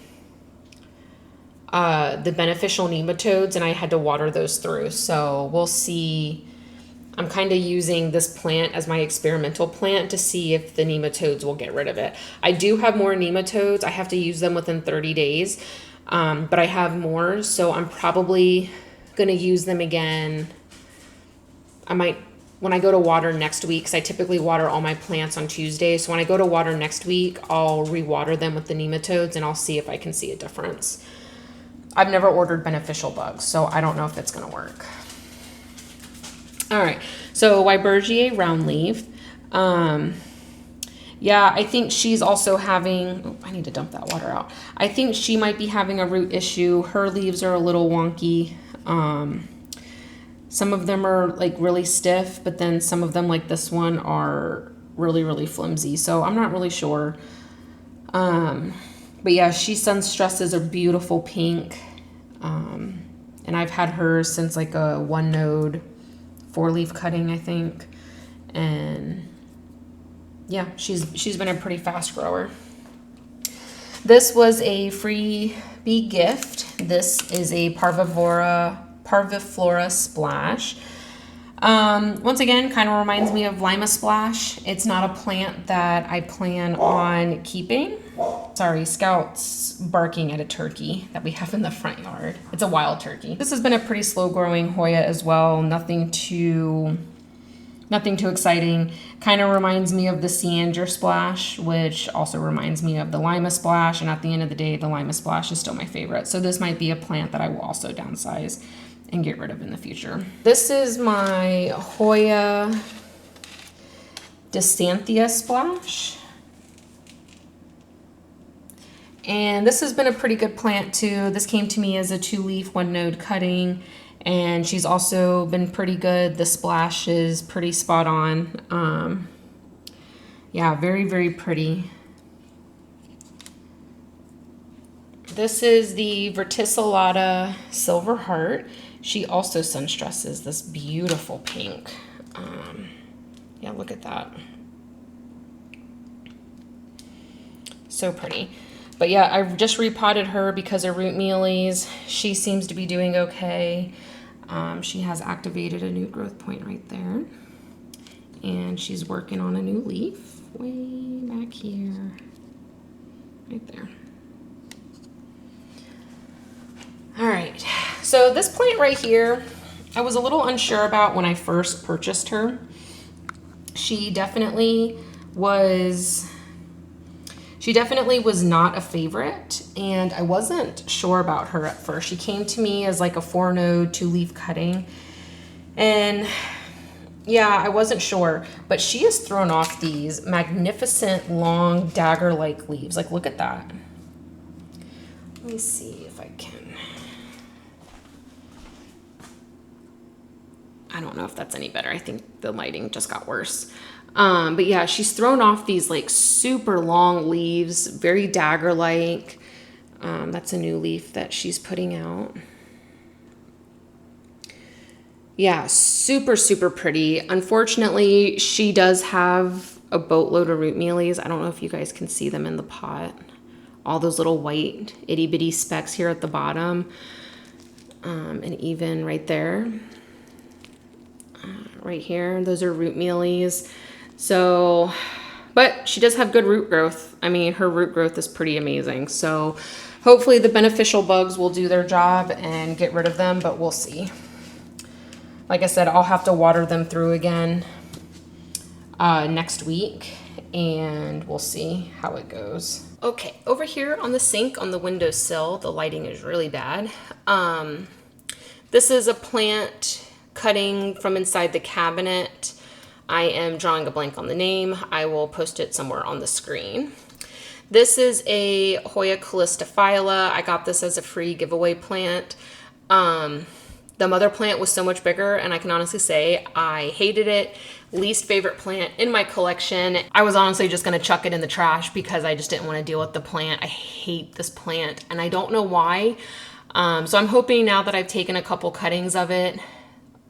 beneficial nematodes, and I had to water those through. So we'll see. I'm kind of using this plant as my experimental plant to see if the nematodes will get rid of it. I do have more nematodes. I have to use them within 30 days, but I have more, so I'm probably going to use them again. I might, when I go to water next week, because I typically water all my plants on Tuesday, so when I go to water next week, I'll rewater them with the nematodes, and I'll see if I can see a difference. I've never ordered beneficial bugs, so I don't know if it's going to work. All right, so Weibergier round leaf. Yeah, I think she's also having, oh, I need to dump that water out. I think she might be having a root issue. Her leaves are a little wonky. Some of them are like really stiff, but then some of them like this one are really, really flimsy. So I'm not really sure. But yeah, she Sunstresses are beautiful pink. And I've had her since like a 1-node 4-leaf cutting, I think. And yeah, she's been a pretty fast grower. This was a freebie gift. This is a Parviflora Splash. Once again, kind of reminds me of Lima Splash. It's not a plant that I plan on keeping. Sorry, Scout's barking at a turkey that we have in the front yard. It's a wild turkey. This has been a pretty slow growing Hoya as well. Nothing too exciting. Kind of reminds me of the Cyander Splash, which also reminds me of the Lima Splash. And at the end of the day, the Lima Splash is still my favorite. So this might be a plant that I will also downsize and get rid of in the future. This is my Hoya Dysanthia Splash. And this has been a pretty good plant too. This came to me as a 2-leaf 1-node cutting, and she's also been pretty good. The splash is pretty spot on. Yeah, very, very pretty. This is the Verticillata Silver Heart. She also sunstresses this beautiful pink. Yeah, look at that. So pretty. But yeah, I just repotted her because of root mealies. She seems to be doing okay. She has activated a new growth point right there. And she's working on a new leaf way back here. Right there. All right, so this plant right here, I was a little unsure about when I first purchased her. She definitely was not a favorite, and I wasn't sure about her at first. She came to me as like a 4-node, 2-leaf cutting, and yeah, I wasn't sure, but she has thrown off these magnificent long dagger-like leaves. Like, look at that. Let me see if I can. I don't know if that's any better. I think the lighting just got worse. But yeah, she's thrown off these like super long leaves, very dagger-like. That's a new leaf that she's putting out. Yeah, super, super pretty. Unfortunately, she does have a boatload of root mealies. I don't know if you guys can see them in the pot. All those little white itty bitty specks here at the bottom. And even right there. Right here, those are root mealies. So, but she does have good root growth. I mean, her root growth is pretty amazing. So hopefully the beneficial bugs will do their job and get rid of them, but we'll see. Like I said, I'll have to water them through again next week, and we'll see how it goes. Okay, over here on the sink on the windowsill, the lighting is really bad. This is a plant cutting from inside the cabinet. I am drawing a blank on the name. I will post it somewhere on the screen. This is a Hoya calistophylla. I got this as a free giveaway plant. The mother plant was so much bigger, and I can honestly say I hated it. Least favorite plant in my collection. I was honestly just gonna chuck it in the trash because I just didn't want to deal with the plant. I hate this plant, and I don't know why. So I'm hoping now that I've taken a couple cuttings of it,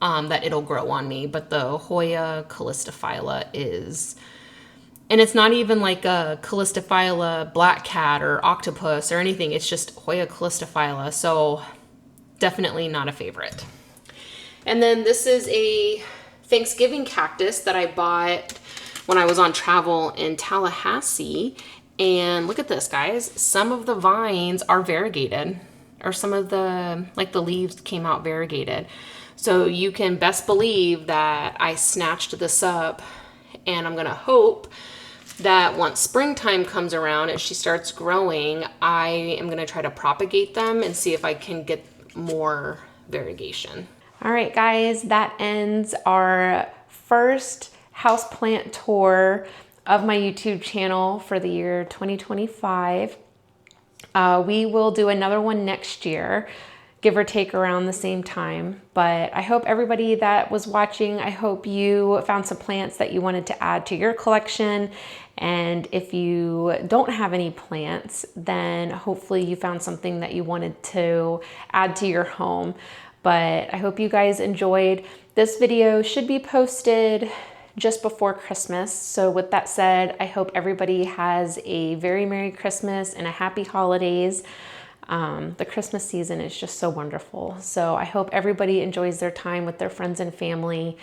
that it'll grow on me. But the Hoya calistophylla is, and it's not even like a calistophylla black cat or octopus or anything. It's just Hoya calistophylla. So definitely not a favorite. And then this is a Thanksgiving cactus that I bought when I was on travel in Tallahassee. And look at this, guys. Some of the vines are variegated, or some of the, like the leaves came out variegated. So you can best believe that I snatched this up, and I'm gonna hope that once springtime comes around and she starts growing, I am gonna try to propagate them and see if I can get more variegation. All right, guys, that ends our first houseplant tour of my YouTube channel for the year 2025. We will do another one next year, give or take around the same time. But I hope everybody that was watching, I hope you found some plants that you wanted to add to your collection. And if you don't have any plants, then hopefully you found something that you wanted to add to your home. But I hope you guys enjoyed. This video should be posted just before Christmas. So with that said, I hope everybody has a very Merry Christmas and a happy holidays. The Christmas season is just so wonderful. So I hope everybody enjoys their time with their friends and family.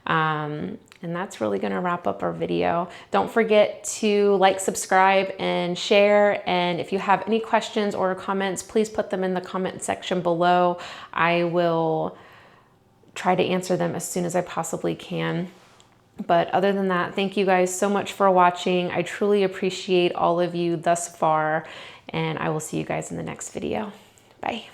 And that's really gonna wrap up our video. Don't forget to like, subscribe, and share. And if you have any questions or comments, please put them in the comment section below. I will try to answer them as soon as I possibly can. But other than that, thank you guys so much for watching. I truly appreciate all of you thus far, and I will see you guys in the next video. Bye.